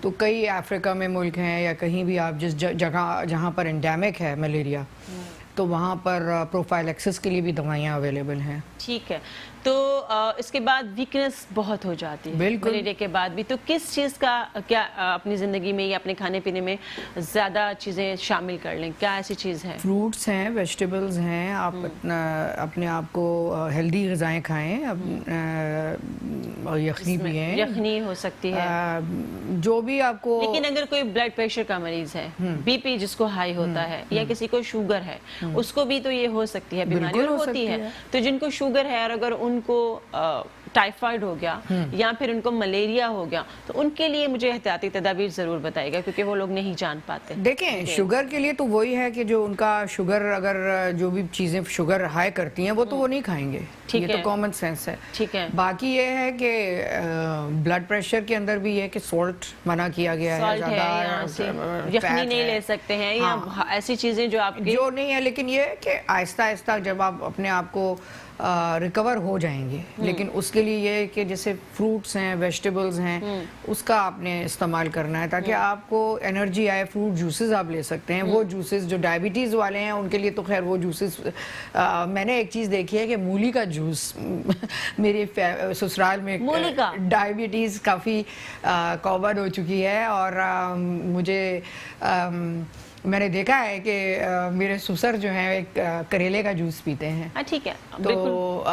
تو کئی افریقہ میں ملک ہیں یا کہیں بھی آپ جس جگہ جہاں پر انڈیمک ہے ملیریا تو وہاں پر پروفائلیکسس کے لیے بھی دوائیاں اویلیبل ہیں. ٹھیک ہے. تو اس کے بعد ویکنس بہت ہو جاتی ہے ملیریا کے بعد بھی, تو کس چیز کا کیا اپنی زندگی میں یا اپنے کھانے پینے میں زیادہ چیزیں شامل کر لیں؟ کیا ایسی چیز ہے؟ فروٹس ہیں, ویجیٹیبلز ہیں, آپ اپنے آپ کو ہیلدی غذائیں کھائیں. یخنی بھی ہیں, یخنی ہو سکتی ہے جو بھی آپ کو. لیکن اگر کوئی بلڈ پریشر کا مریض ہے, بی پی جس کو ہائی ہوتا ہے, یا کسی کو شوگر ہے, اس کو بھی تو یہ ہو سکتی ہے بیماری ہوتی ہے. تو جن کو شوگر ہے اور اگر ان کو ٹائیفائڈ ہو گیا یا پھر ان کو ملیریا ہو گیا تو ان کے لیے مجھے احتیاطی تدابیر ضرور بتائے گا, کیونکہ وہ لوگ نہیں جان پاتے. دیکھیں شوگر کے لیے تو وہی ہے کہ جو ان کا شوگر, اگر جو بھی چیزیں شوگر ہائی کرتی ہیں وہ تو وہ نہیں کھائیں گے, یہ تو کامن سینس ہے. ٹھیک ہے. باقی یہ ہے کہ بلڈ پریشر کے اندر بھی یہ کہ سالٹ منع کیا گیا ہے, زیادہ یخنی نہیں لے سکتے ہیں یا ایسی چیزیں جو آپ کی جو نہیں ہے. لیکن یہ کہ آہستہ آہستہ جب آپ اپنے آپ کو ریکور ہو جائیں گے, لیکن اس کے لیے یہ کہ جیسے فروٹس ہیں, ویجیٹیبلز ہیں, اس کا آپ نے استعمال کرنا ہے تاکہ آپ کو انرجی آئے. فروٹ جوسز آپ لے سکتے ہیں, وہ جوسز جو ڈائبٹیز والے ہیں ان کے لیے تو خیر وہ جوسز. میں نے ایک چیز دیکھی ہے کہ مولی کا جوس, میرے سسرال میں ڈائبٹیز کافی کامن ہو چکی ہے, اور مجھے میں نے دیکھا ہے کہ میرے سسر جو ہیں ایک کریلے کا جوس پیتے ہیں. ٹھیک ہے, تو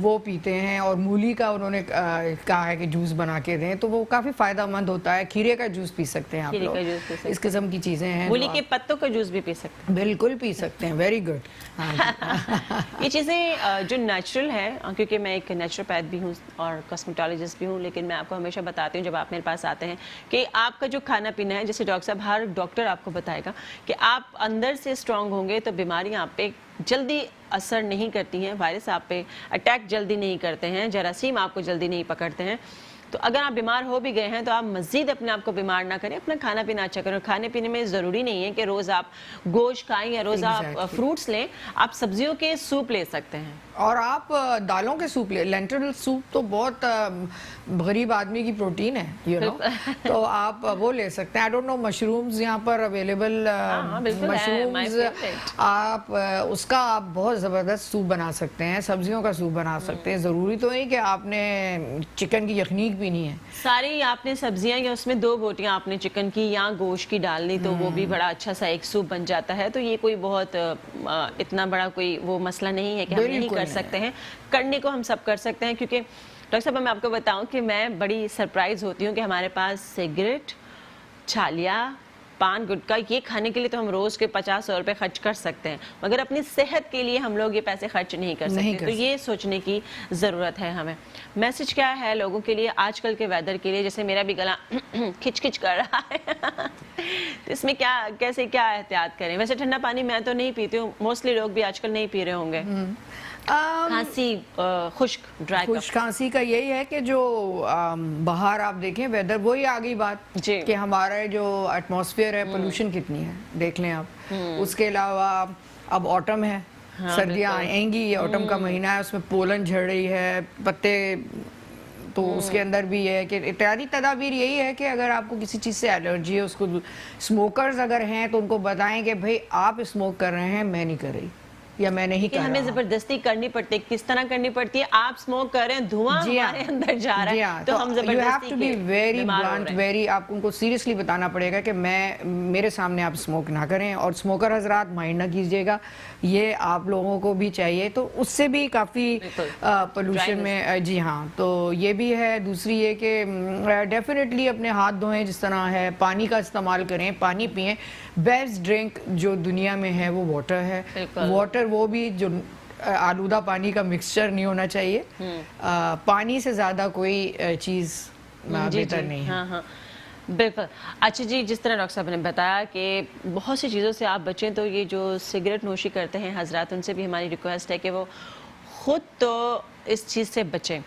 وہ پیتے ہیں, اور مولی کا انہوں نے کہا ہے کہ جوس بنا کے دیں, تو وہ کافی فائدہ مند ہوتا ہے. کھیرے کا جوس پی سکتے ہیں آپ لوگ, اس قسم کی چیزیں ہیں. مولی کے پتوں کا جوس بھی پی سکتے ہیں, بالکل پی سکتے ہیں. Very good. یہ چیزیں جو نیچرل ہے, کیونکہ میں ایک نیچروپیتھ بھی ہوں اور کاسمیٹولوجسٹ بھی ہوں, لیکن میں آپ کو ہمیشہ بتاتی ہوں جب آپ میرے پاس آتے ہیں کہ آپ کا جو کھانا پینا ہے, جیسے ڈاکٹر صاحب ہر ڈاکٹر آپ کو بتائے گا کہ آپ اندر سے اسٹرانگ ہوں گے تو بیماریاں آپ پہ جلدی اثر نہیں کرتی ہیں, وائرس آپ پہ اٹیک جلدی نہیں کرتے ہیں, جراثیم آپ کو جلدی نہیں پکڑتے ہیں. تو اگر آپ بیمار ہو بھی گئے ہیں تو آپ مزید اپنے آپ کو بیمار نہ کریں, اپنا کھانا پینا اچھا کریں. کھانے پینے میں ضروری نہیں ہے کہ روز آپ گوشت کھائیں یا روز آپ فروٹس لیں, آپ سبزیوں کے سوپ لے سکتے ہیں, اور آپ دالوں کے سوپ لیں. لینٹل سوپ تو بہت غریب آدمی کی پروٹین ہے, یو نو, تو آپ وہ لے سکتے ہیں. آئی ڈونٹ نو مشرومز یہاں پر اویلیبل, مشرومز آپ اس کا آپ بہت زبردست سوپ بنا سکتے ہیں, سبزیوں کا سوپ بنا سکتے ہیں. ضروری تو نہیں کہ آپ نے چکن کی یخنی पीनी है। सारी आपने सब्जियां या उसमें 2 बोटियां आपने चिकन की या गोश्त की डालनी तो वो भी बड़ा अच्छा सा एक सूप बन जाता है। तो ये कोई बहुत इतना बड़ा कोई वो मसला नहीं है कि हम नहीं कर सकते हैं, करने को हम सब कर सकते हैं। क्योंकि डॉक्टर साहब मैं आपको बताऊं कि मैं बड़ी सरप्राइज होती हूँ कि हमारे पास सिगरेट, छालिया, पान, गुटखा ये खाने के लिए तो हम रोज के 50-100 रुपए खर्च कर सकते हैं, मगर अपनी सेहत के लिए हम लोग ये पैसे खर्च नहीं कर सकते। तो ये सोचने की ज़रूरत है हमें। मैसेज क्या है लोगों के लिए आजकल के वेदर के लिए? जैसे मेरा भी गला खिच खिच कर रहा है तो इसमें कैसे क्या एहतियात करें? वैसे ठंडा पानी मैं तो नहीं पीती हूँ, मोस्टली लोग भी आजकल नहीं पी रहे होंगे। खांसी, खुश्क, ड्राई खुश्क खांसी का यही है कि जो बाहर आप देखें वेदर, वही आ गई बात कि हमारा जो एटमॉस्फेयर है, पोल्यूशन कितनी है देख लें आप। उसके अलावा अब ऑटम है, सर्दियाँ आएंगी, ये ऑटम का महीना है, उसमें पोलन झड़ रही है, पत्ते, तो उसके अंदर भी है कि इत्यादि तदाबीर यही है कि अगर आपको किसी चीज़ से एलर्जी है, उसको स्मोकर्स अगर हैं तो उनको बताएं कि भाई आप स्मोक कर रहे हैं, मैं नहीं कर रही या मैं नहीं कर रहा। हमें जबरदस्ती करनी पड़ती है, किस तरह करनी पड़ती है? आप स्मोक कर रहे हैं, धुआं हमारे अंदर जा रहा है, तो हम जबरदस्ती you have to be very blunt, very, आपको उनको सीरियसली बताना पड़ेगा कि मेरे सामने आप स्मोक ना करें। और स्मोकर हजरात माइंड ना कीजिएगा, ये आप लोगों को भी चाहिए, तो उससे भी काफ़ी पोल्यूशन में, जी हाँ, तो ये भी है। दूसरी ये कि डेफिनेटली अपने हाथ धोएं, जिस तरह है, पानी का इस्तेमाल करें, पानी पिएं। बेस्ट ड्रिंक जो दुनिया में है वो वाटर है। वाटर वो भी जो आलूदा पानी का मिक्सचर नहीं होना चाहिए। पानी से ज़्यादा कोई चीज़ बेहतर नहीं है। हाँ हाँ बिल्कुल। अच्छा जी, जिस तरह डॉक्टर साहब ने बताया कि बहुत सी चीज़ों से आप बचें, तो ये जो सिगरेट नोशी करते हैं हजरात, उनसे भी हमारी रिक्वेस्ट है कि वो ख़ुद तो इस चीज़ से बचें,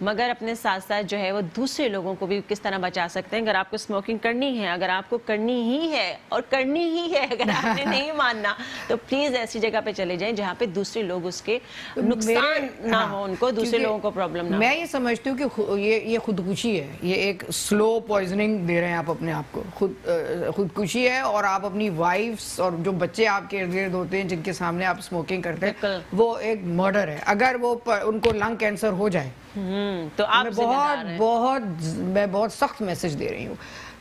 मगर अपने साथ साथ जो है वो दूसरे लोगों को भी किस तरह बचा सकते हैं। अगर आपको स्मोकिंग करनी है, अगर आपको करनी ही है और करनी ही है, अगर आपने नहीं मानना, तो प्लीज़ ऐसी जगह पे चले जाएं जहाँ पे दूसरे लोग उसके नुकसान ना हो, उनको दूसरे लोगों को प्रॉब्लम ना हो। मैं ये समझती हूँ कि ये खुदकुशी है, ये एक स्लो पॉइजनिंग दे रहे हैं आप अपने आप को। खुदकुशी है, और आप अपनी वाइफ्स और जो बच्चे आपके इर्द गिर्द होते हैं जिनके सामने आप स्मोकिंग करते हैं, वो एक मर्डर है। अगर वो उनको लंग कैंसर हो जाए तो आप मैं बहुत सख्त मैसेज दे रही हूँ,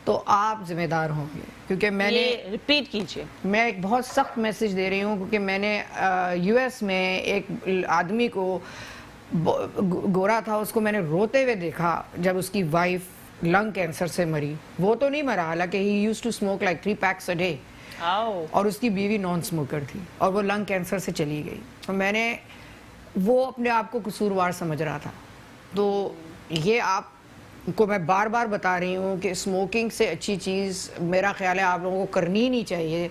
तो आप जिम्मेदार होंगे। क्योंकि मैंने, रिपीट कीजिए, मैं एक बहुत सख्त मैसेज दे रही हूँ, क्योंकि मैंने यूएस में एक आदमी को, गोरा था, उसको मैंने रोते हुए देखा जब उसकी वाइफ लंग कैंसर से मरी। वो तो नहीं मरा, हालांकि he used to smoke like 3 packs a day, और उसकी बीवी नॉन स्मोकर थी, और वो लंग कैंसर से चली गई। तो मैंने, वो अपने आप को कसूरवार समझ रहा था। तो ये आपको मैं बार बार बता रही हूँ कि स्मोकिंग से अच्छी चीज़ मेरा ख्याल है आप लोगों को करनी ही नहीं चाहिए।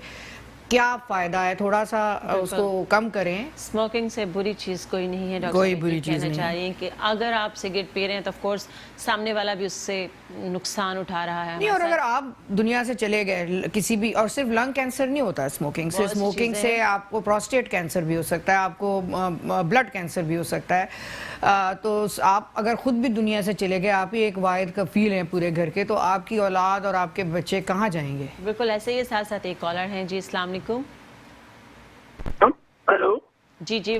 क्या फ़ायदा है, थोड़ा सा उसको कम करें। स्मोकिंग से बुरी चीज़ कोई नहीं है डॉक्टर, कोई बुरी चीज़ नहीं चाह रही है कि अगर आप सिगरेट पी रहे हैं तो ऑफ कोर्स सामने वाला भी उससे नुकसान उठा रहा है। नहीं, और अगर आप दुनिया से चले गए किसी भी, और सिर्फ लंग कैंसर नहीं होता है स्मोकिंग से, स्मोकिंग से आपको प्रोस्टेट कैंसर भी हो सकता है, आपको ब्लड कैंसर भी हो सकता है। तो आप अगर खुद भी दुनिया से चले गए, आप ही एक वाहिद का फील है पूरे घर के, तो आपकी औलाद और आपके बच्चे कहाँ जाएंगे? बिल्कुल ऐसे ही। साथ साथ एक कॉलर हैं जी, अस्सलाम वालेकुम। हेलो जी जी,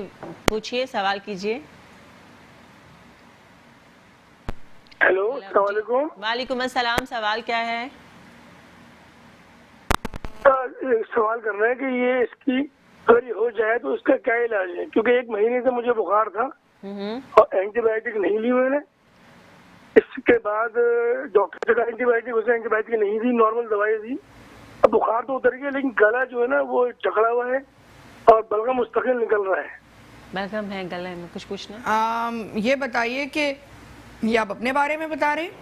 पूछिए, सवाल कीजिए। हेलो, अस्सलाम वालेकुम। वालेकुम अस्सलाम, सवाल क्या है? सवाल कर रहे हैं कि ये इसकी अगर ये हो जाए तो उसका क्या इलाज है? क्योंकि 1 महीने से मुझे बुखार था और एंटीबायोटिक नहीं ली मैंने। इसके बाद डॉक्टर से कहा एंटीबायोटिक, उसे एंटीबायोटिक नहीं दी, नॉर्मल दवाई दी। अब बुखार तो उतर गया, लेकिन गला जो है ना वो जकड़ा हुआ है और बलगम मुस्तकिल निकल रहा है। बलगम है गले में, कुछ पूछना? ये बताइए कि ये आप अपने बारे में बता रहे हैं?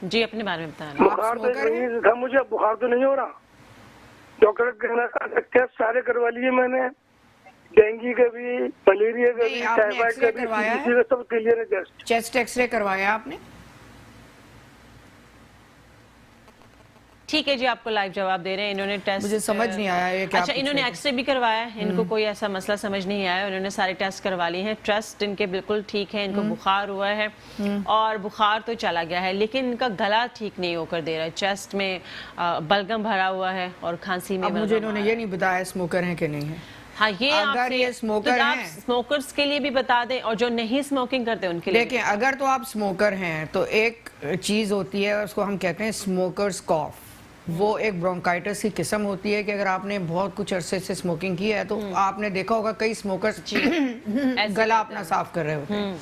जी, अपने बारे में बता रहे हैं। बुखार तो 1 महीने से था मुझे, अब बुखार तो नहीं हो रहा। डॉक्टर के टेस्ट सारे करवा लिए मैंने, डेंगू का भी, मलेरिया का भी, टाइफाइड का भी, CDC का सब क्लियर है टेस्ट। चेस्ट एक्सरे करवाया आपने? ठीक है जी, आपको लाइव जवाब दे रहे हैं। इन्होंने टेस्ट, मुझे समझ नहीं आया ये क्या। अच्छा, इन्होंने एक्सरे भी करवाया है, इनको कोई ऐसा मसला समझ नहीं आया, उन्होंने सारे टेस्ट करवा लिए हैं, ट्रस्ट इनके बिल्कुल ठीक है, इनको बुखार हुआ है और बुखार तो चला गया है, लेकिन इनका गला ठीक नहीं होकर दे रहा है, चेस्ट में बलगम भरा हुआ है और खांसी में। अब मुझे इन्होंने ये नहीं बताया स्मोकर है कि नहीं है। हाँ, ये अगर ये स्मोकर तो आप हैं, स्मोकर्स के लिए भी बता दें और जो नहीं स्मोकिंग करते उनके लिए। देखिए अगर तो आप स्मोकर हैं तो एक चीज होती है, उसको हम कहते हैं स्मोकर्स कॉफ। वो एक ब्रोंकाइटिस की किस्म होती है कि अगर आपने बहुत कुछ अरसे से स्मोकिंग की है तो आपने देखा होगा कई स्मोकर्स गला अपना साफ कर रहे होते हैं,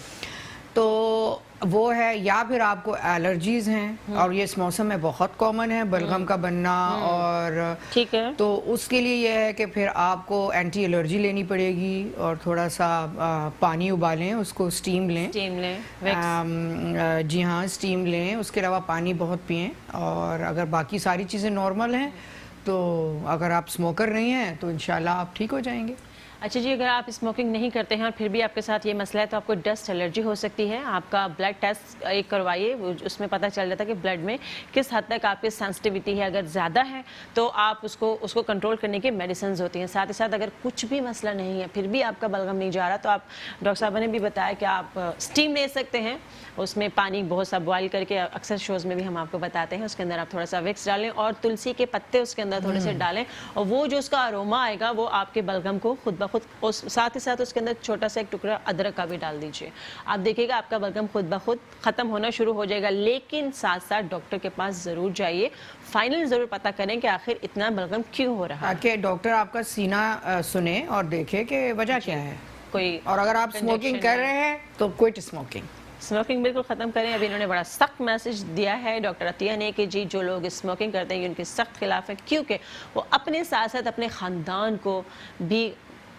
तो वो है। या फिर आपको एलर्जीज हैं और ये इस मौसम में बहुत कॉमन है बलगम का बनना, और ठीक है, तो उसके लिए ये है कि फिर आपको एंटी एलर्जी लेनी पड़ेगी और थोड़ा सा पानी उबालें, उसको स्टीम लें। जी हाँ, स्टीम लें। उसके अलावा पानी बहुत पिएं, और अगर बाकी सारी चीज़ें नॉर्मल हैं तो अगर आप स्मोकर नहीं हैं तो इंशाल्लाह आप ठीक हो जाएंगे। अच्छा जी, अगर आप स्मोकिंग नहीं करते हैं और फिर भी आपके साथ ये मसला है तो आपको डस्ट एलर्जी हो सकती है। आपका ब्लड टेस्ट एक करवाइए, उसमें पता चल जाता है कि ब्लड में किस हद तक आपकी सेंसिटिविटी है। अगर ज़्यादा है तो आप उसको कंट्रोल करने की मेडिसिन होती हैं। साथ ही साथ अगर कुछ भी मसला नहीं है फिर भी आपका बलगम नहीं जा रहा तो आप, डॉक्टर साहब ने भी बताया कि आप स्टीम ले सकते हैं, उसमें पानी बहुत सा बॉयल करके, अक्सर शोज़ में भी हम आपको बताते हैं, उसके अंदर आप थोड़ा सा विक्स डालें और तुलसी के पत्ते उसके अंदर थोड़े से डालें, और वो जो उसका अरोमा आएगा वो आपके बलगम को खुद ब खुद, साथ ही साथ उसके अंदर छोटा सा एक टुकड़ा अदरक का भी डाल दीजिए। आप देखिएगा आपका बलगम खुद ब खुद ख़त्म होना शुरू हो जाएगा। लेकिन साथ साथ डॉक्टर के पास ज़रूर जाइए, फाइनल ज़रूर पता करें कि आखिर इतना बलगम क्यों हो रहा है। ताकि डॉक्टर आपका सीना सुने और देखे कि वजह क्या है कोई, और अगर आप स्मोकिंग कर रहे हैं तो क्विट स्मोकिंग। स्मोकिंग बिल्कुल ख़त्म करें। अभी इन्होंने बड़ा सख्त मैसेज दिया है डॉक्टर अतिया ने कि जी जो लोग स्मोकिंग करते हैं ये उनके सख्त खिलाफ है, क्योंकि वो अपने साथ साथ अपने ख़ानदान को भी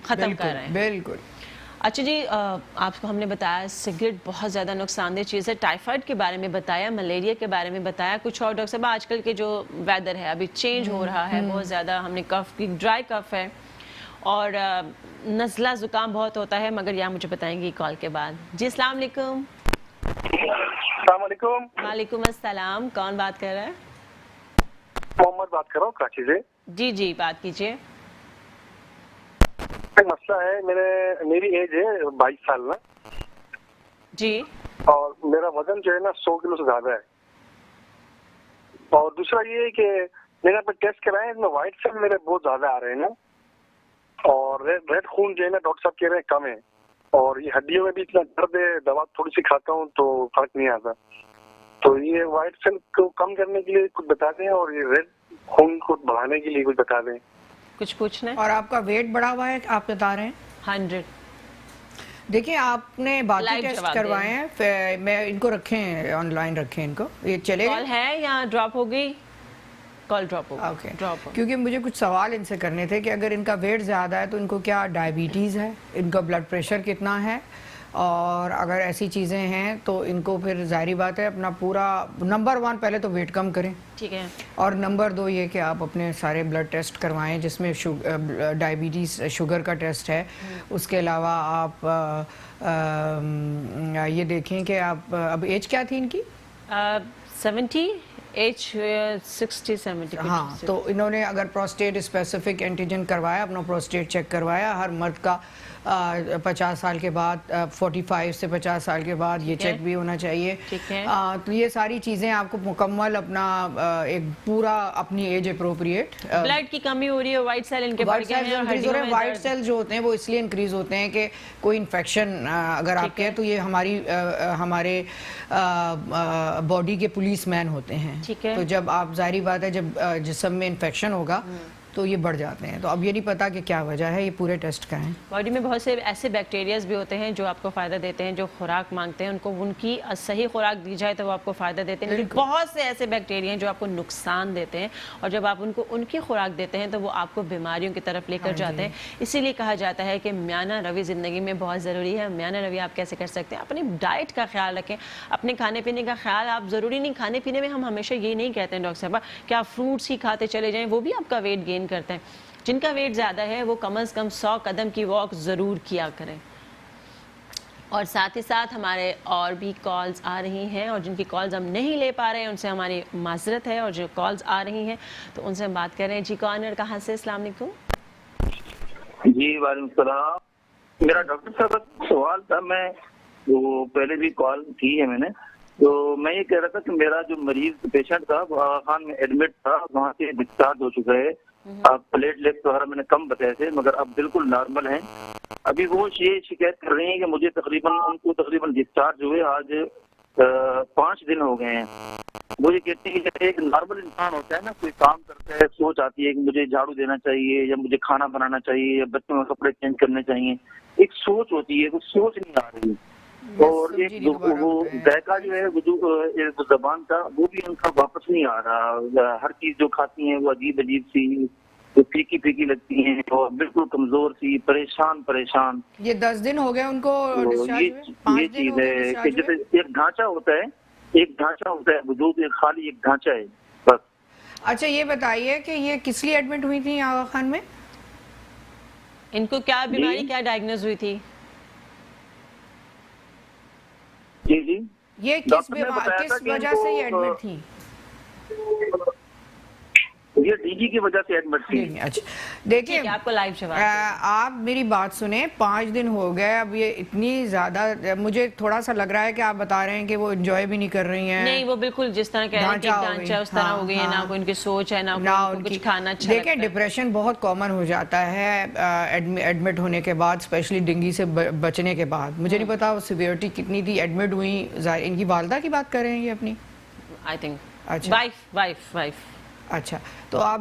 ख़त्म कर रहे हैं। बिल्कुल। अच्छा जी, आपको हमने बताया सिगरेट बहुत ज़्यादा नुकसानदेह चीज़ है, टाइफाइड के बारे में बताया, मलेरिया के बारे में बताया, कुछ और डॉक्टर साहब आजकल के जो वेदर है अभी चेंज हो रहा है बहुत ज़्यादा, हमने कफ की ड्राई कफ है और नज़ला ज़ुकाम बहुत होता है, मगर यहाँ मुझे बताएंगी कॉल के बाद। जी अस्सलाम वालेकुम। वालेकुम अस्सलाम, कौन बात कर रहा है? मोहम्मद बात कर रहा हूँ कराची से। जी जी, बात कीजिए। मसला है, मेरी एज है 22 साल ना जी, और मेरा वजन जो है ना 100 किलो से ज्यादा है। और दूसरा ये है कि मैंने अपने टेस्ट कराए, इसमें व्हाइट सेल मेरे बहुत ज्यादा आ रहे हैं ना, और रेड खून जो है ना डॉक्टर साहब कह रहे हैं कम है, और ये हड्डियों में भी इतना दर्द है, दवा थोड़ी सी खाता हूँ तो फर्क नहीं आता। तो ये व्हाइट सेल को कम करने के लिए कुछ बता दें और ये रेड खून को बढ़ाने के लिए कुछ बता दें। कुछ पूछना है? और आपका वेट बढ़ा हुआ है आप बता रहे हैं? 100। देखिए आपने बाकी लाइव टेस्ट जवाब करवाए हैं, मैं इनको रखें, ऑनलाइन रखें इनको, ये चलेगा? कॉल है या ड्रॉप हो गई? कॉल ड्रॉप हो गई। ओके, ड्रॉप हो। क्योंकि मुझे कुछ सवाल इनसे करने थे कि अगर इनका वेट ज़्यादा है तो इनको क्या डायबिटीज़ है, इनका ब्लड प्रेशर कितना है, और अगर ऐसी चीज़ें हैं तो इनको फिर जाहिर बात है अपना पूरा, नंबर 1 पहले तो वेट कम करें, ठीक है, और नंबर 2 ये कि आप अपने सारे ब्लड टेस्ट करवाएं जिसमें डायबिटीज़ शुगर का टेस्ट है। उसके अलावा आप ये देखें कि आप, अब एज क्या थी इनकी? 70, एज 60-70। हाँ, तो इन्होंने अगर प्रोस्टेट स्पेसिफिक एंटीजन करवाया, अपना प्रोस्टेट चेक करवाया, हर मर्द का 50 साल के बाद, 45 से 50 साल के बाद ये चेक भी होना चाहिए। ठीक है। तो ये सारी चीज़ें आपको मुकम्मल अपना एक पूरा अपनी एज अप्रोप्रिएट। ब्लड की कमी हो रही है, व्हाइट सेल इनके बढ़ गए हैं, व्हाइट सेल जो होते हैं वो इसलिए इंक्रीज होते हैं कि कोई इन्फेक्शन अगर आपके है तो ये हमारे बॉडी के पुलिस मैन होते हैं। ठीक है। तो जब आप, जाहिर बात है जब जिस्म में इन्फेक्शन होगा तो ये बढ़ जाते हैं। तो अब ये नहीं पता कि क्या वजह है, ये पूरे टेस्ट कराएं। बॉडी में बहुत से ऐसे बैक्टीरियाज भी होते हैं जो आपको फ़ायदा देते हैं, जो खुराक मांगते हैं, उनको उनकी सही खुराक दी जाए तो वो आपको फ़ायदा देते हैं। लेकिन बहुत से ऐसे बैक्टीरिया हैं जो आपको नुकसान देते हैं, और जब आप उनको उनकी खुराक देते हैं तो वो आपको बीमारियों की तरफ लेकर जाते हैं। इसीलिए कहा जाता है कि म्याना रवि ज़िंदगी में बहुत ज़रूरी है। म्याना रवि आप कैसे कर सकते हैं? अपनी डाइट का ख्याल रखें, अपने खाने पीने का ख्याल। आप ज़रूरी नहीं, खाने पीने में हम हमेशा ये नहीं कहते हैं डॉक्टर साहब कि आप फ्रूट्स ही खाते चले जाएँ, वो भी आपका वेट गेन करते हैं। जिनका वेट ज़्यादा है वो कम से कम 100 कदम की वॉक ज़रूर किया करें। और साथ ही साथ हमारे और भी कॉल्स आ रही हैं, और जिनकी कॉल्स हम नहीं ले पा रहे हैं उनसे हमारी माजरत है, और जो कॉल्स आ रही हैं तो उनसे हम बात कर रहे हैं। जी कौन और कहाँ से? अस्सलाम वालेकुम। जी वालेकुम सलाम। मेरा डॉक्टर साहब सवाल था, मैं वो पहले भी कॉल की है मैंने, तो मैं ये कह रहा था कि मेरा जो मरीज पेशेंट था वो खान में एडमिट था, वहाँ से डिस्चार्ज हो चुका है, اب پلیٹلیٹس وغیرہ میں نے کم بتائے تھے مگر اب بالکل نارمل ہیں. ابھی وہ یہ شکایت کر رہی ہیں کہ مجھے تقریباً ڈسچارج ہوئے آج 5 دن ہو گئے ہیں. وہ یہ کہتے ہیں کہ ایک نارمل انسان ہوتا ہے نا, کوئی کام کرتا ہے, سوچ آتی ہے کہ مجھے جھاڑو دینا چاہیے یا مجھے کھانا بنانا چاہیے یا بچوں کے کپڑے چینج کرنے چاہیے, ایک سوچ ہوتی ہے, وہ سوچ نہیں آ رہی. اور ایک وہ ذائقہ جو ہے زبان کا, وہ بھی ان کا واپس نہیں آ رہا. ہر چیز جو کھاتی ہیں وہ عجیب عجیب سی, پھیکی پھیکی لگتی ہیں اور بالکل کمزور سی, پریشان. یہ 10 دن ہو گئے ان کو یہ چیز ہے کہ جیسے ایک ڈھانچہ ہوتا ہے وجود, ایک خالی ایک ڈھانچہ ہے بس. اچھا یہ بتائیے کہ یہ کس لیے ایڈمٹ ہوئی تھی آغا خان میں؟ ان کو کیا بیماری کیا ڈائگنوز ہوئی تھی؟ جی یہ کس وجہ سے یہ ایڈمٹ تھی؟ یہ ڈی جی کی وجہ سے ایڈمٹ تھی. اچھا دیکھیں, آپ کو لائیو جواب آپ میری بات سنیں. 5 دن ہو گئے, اب یہ اتنی زیادہ, مجھے تھوڑا سا لگ رہا ہے کہ آپ بتا رہے ہیں کہ وہ انجوائے بھی نہیں کر رہی ہیں. نہیں, وہ بالکل جس طرح کہہ رہے ہیں کہ ڈھانچہ اس طرح ہو گئی ہے, نہ کوئی ان کی سوچ ہے, نہ کوئی کچھ کھانا اچھا لگتا ہے. دیکھیں ڈپریشن بہت کامن ہو جاتا ہے ایڈمٹ ہونے کے بعد, اسپیشلی ڈینگی سے بچنے کے بعد. مجھے نہیں پتا وہ سیویئرٹی کتنی تھی. ایڈمٹ ہوئی, ان کی والدہ کی بات کر رہے ہیں یہ اپنی, آئی تھنک اچھا وائف. اچھا, تو آپ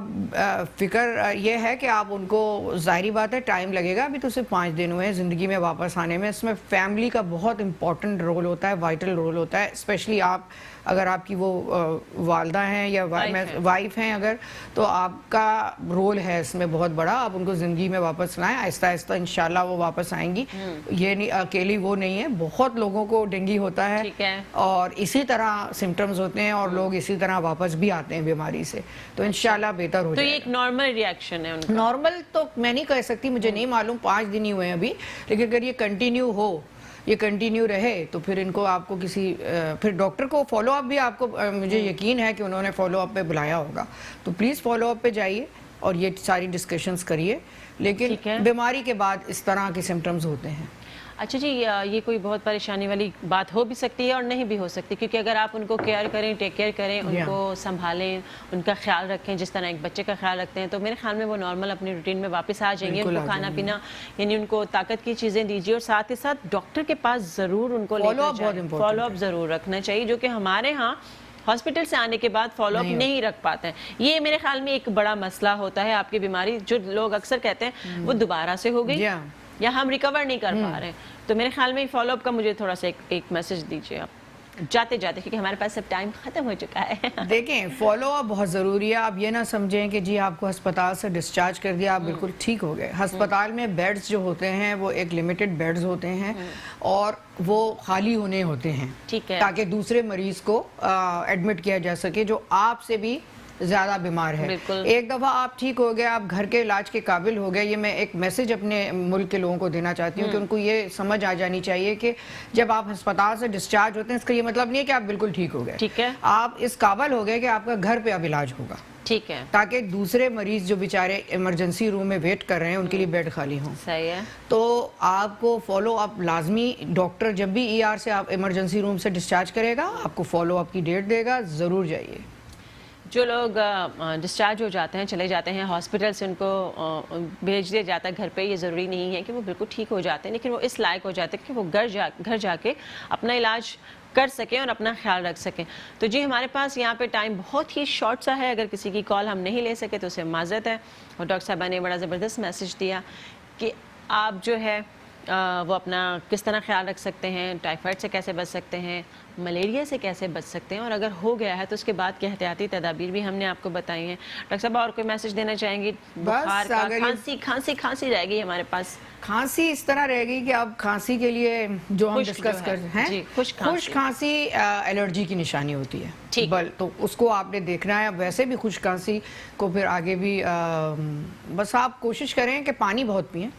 فکر یہ ہے کہ آپ ان کو, ظاہری بات ہے ٹائم لگے گا, ابھی تو صرف 5 دن ہوئے ہیں زندگی میں واپس آنے میں. اس میں فیملی کا بہت امپورٹنٹ رول ہوتا ہے, وائٹل رول ہوتا ہے. اسپیشلی آپ اگر آپ کی وہ والدہ ہیں یا وائف ہیں اگر, تو آپ کا رول ہے اس میں بہت بڑا. آپ ان کو زندگی میں واپس لائیں, آہستہ آہستہ انشاءاللہ وہ واپس آئیں گی. یہ نہیں اکیلی وہ نہیں ہے, بہت لوگوں کو ڈینگی ہوتا ہے اور اسی طرح سمٹمز ہوتے ہیں اور لوگ اسی طرح واپس بھی آتے ہیں بیماری سے. تو انشاءاللہ بہتر ہو جائے گا. تو یہ ایک نارمل ریاکشن ہے ان کا؟ نارمل تو میں نہیں کہہ سکتی, مجھے نہیں معلوم, 5 دن ہی ہوئے ہیں ابھی. لیکن اگر یہ کنٹینیو رہے تو پھر ان کو, آپ کو کسی پھر ڈاکٹر کو فالو اپ بھی, آپ کو مجھے یقین ہے کہ انہوں نے فالو اپ پہ بلایا ہوگا, تو پلیز فالو اپ پہ جائیے اور یہ ساری ڈسکشنز کریے. لیکن بیماری کے بعد اس طرح کے سمٹمز ہوتے ہیں. اچھا جی, یہ کوئی بہت پریشانی والی بات ہو بھی سکتی ہے اور نہیں بھی ہو سکتی, کیونکہ اگر آپ ان کو کیئر کریں, ٹیک کیئر کریں, ان کو سنبھالیں, ان کا خیال رکھیں جس طرح ایک بچے کا خیال رکھتے ہیں, تو میرے خیال میں وہ نارمل اپنی روٹین میں واپس آ جائیں گے. ان کو کھانا پینا, یعنی ان کو طاقت کی چیزیں دیجیے, اور ساتھ ہی ساتھ ڈاکٹر کے پاس ضرور ان کو فالو اپ ضرور رکھنا چاہیے, جو کہ ہمارے ہاں ہاسپٹل سے آنے کے بعد فالو اپ نہیں رکھ پاتے ہیں. یہ میرے خیال میں ایک بڑا مسئلہ ہوتا ہے. آپ کی بیماری, جو لوگ اکثر کہتے ہیں وہ دوبارہ سے ہو گئی یا ہم ریکور نہیں کر پا رہے ہیں, تو میرے خیال میں فالو اپ کا مجھے تھوڑا سا ایک میسج دیجیے آپ جاتے کیونکہ ہمارے پاس اب ٹائم ختم ہو چکا ہے. دیکھیں فالو اپ بہت ضروری ہے. آپ یہ نہ سمجھیں کہ جی آپ کو ہسپتال سے ڈسچارج کر دیا, آپ بالکل ٹھیک ہو گئے. ہسپتال میں بیڈز جو ہوتے ہیں وہ ایک لمیٹڈ بیڈز ہوتے ہیں اور وہ خالی ہونے ہوتے ہیں, تاکہ دوسرے مریض کو ایڈمٹ کیا جا سکے جو آپ سے بھی زیادہ بیمار ہے. ایک دفعہ آپ ٹھیک ہو گئے, آپ گھر کے علاج کے قابل ہو گئے. یہ میں ایک میسج اپنے ملک کے لوگوں کو دینا چاہتی ہوں کہ ان کو یہ سمجھ آ جانی چاہیے کہ جب آپ ہسپتال سے ڈسچارج ہوتے ہیں, اس کا یہ مطلب نہیں ہے کہ آپ بالکل ٹھیک ہو گئے. آپ اس قابل ہو گئے کہ آپ کا گھر پہ اب علاج ہوگا, ٹھیک ہے, تاکہ دوسرے مریض جو بیچارے ایمرجنسی روم میں ویٹ کر رہے ہیں ان کے لیے بیڈ خالی ہوں. صحیح ہے. تو آپ کو فالو اپ لازمی, ڈاکٹر جب بھی ER سے آپ ایمرجنسی روم سے ڈسچارج کرے گا, آپ کو فالو اپ کی ڈیٹ دے گا, ضرور جائیے. جو لوگ ڈسچارج ہو جاتے ہیں, چلے جاتے ہیں ہاسپٹل سے, ان کو بھیج دیا جاتا ہے گھر پہ. یہ ضروری نہیں ہے کہ وہ بالکل ٹھیک ہو جاتے ہیں, لیکن وہ اس لائق ہو جاتے ہیں کہ وہ گھر جا کے اپنا علاج کر سکیں اور اپنا خیال رکھ سکیں. تو جی ہمارے پاس یہاں پہ ٹائم بہت ہی شارٹ سا ہے, اگر کسی کی کال ہم نہیں لے سکے تو اسے معذرت ہے. اور ڈاکٹر صاحبہ نے بڑا زبردست میسج دیا کہ آپ جو ہے وہ اپنا کس طرح خیال رکھ سکتے ہیں, ٹائیفائڈ سے کیسے بچ سکتے ہیں, ملیریا سے کیسے بچ سکتے ہیں, اور اگر ہو گیا ہے تو اس کے بعد کی احتیاطی تدابیر بھی ہم نے آپ کو بتائی ہیں. ڈاکٹر صاحب اور کوئی میسج دینا چاہیں گی؟ بخار کا, کھانسی رہے گی ہمارے پاس. کھانسی اس طرح رہے گی کہ اب کھانسی کے لیے جو ہم ڈسکس کرتے ہیں, خشک کھانسی الرجی کی نشانی ہوتی ہے, تو اس کو آپ نے دیکھنا ہے. ویسے بھی خشک کھانسی کو پھر آگے بھی بس آپ کوشش کریں کہ پانی بہت پئیں.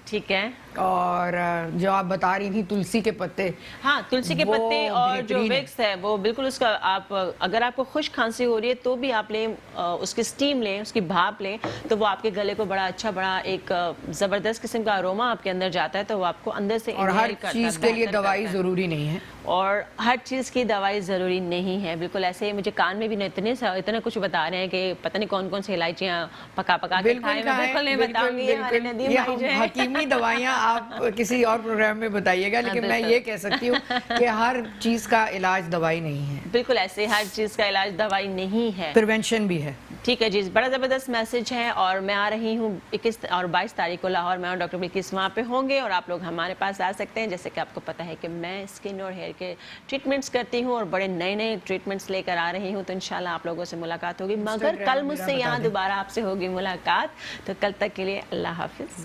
ٹھیک ہے, اور جو آپ بتا رہی تھی تلسی کے پتے، ہاں تلسی کے وہ پتے اور جو بہترین ہے۔ وکس ہے وہ بالکل اس کا آپ اگر آپ کو خشک کھانسی ہو رہی ہے تو بھی آپ لیں اس کی اسٹیم لیں، اس کی بھاپ لیں تو وہ آپ کے گلے کو بڑا اچھا بڑا ایک زبردست قسم کا اروما آپ کے اندر جاتا ہے، تو وہ آپ کو اندر سے اور ہر inhale کرتا ہے، چیز کے لیے بہتر دوائی کرتا ہے۔ ضروری نہیں ہے۔ اور ہر چیز کی دوائی ضروری نہیں ہے، بالکل ایسے مجھے کان میں بھی اتنے کچھ بتا رہے ہیں کہ پتہ نہیں کون کون سی الائچیاں پکا پکا کے کھائے، میں بالکل نہیں بتاؤں گی، ہمارے ندیم یہ بھائی جو ہیں حکیمی دوائیاں آپ کسی اور پروگرام میں بتائیے گا، لیکن میں یہ کہہ سکتی ہوں کہ ہر چیز کا علاج دوائی نہیں ہے، بالکل ایسے ہر چیز کا علاج دوائی نہیں ہے۔ پریونشن بھی ہے۔ ٹھیک ہے جی، بڑا زبردست میسج ہے، اور میں آ رہی ہوں 21 اور 22 تاریخ کو لاہور میں، اور ڈاکٹر بلقیس وہاں پہ ہوں گے، اور آپ لوگ ہمارے پاس آ سکتے ہیں۔ جیسے کہ آپ کو پتہ ہے کہ میں اسکن اور ہیئر کے ٹریٹمنٹس کرتی ہوں اور بڑے نئے نئے ٹریٹمنٹس لے کر آ رہی ہوں، تو انشاءاللہ آپ لوگوں سے ملاقات ہوگی، مگر کل مجھ سے یہاں دوبارہ آپ سے ہوگی ملاقات، تو کل تک کے لیے اللہ حافظ۔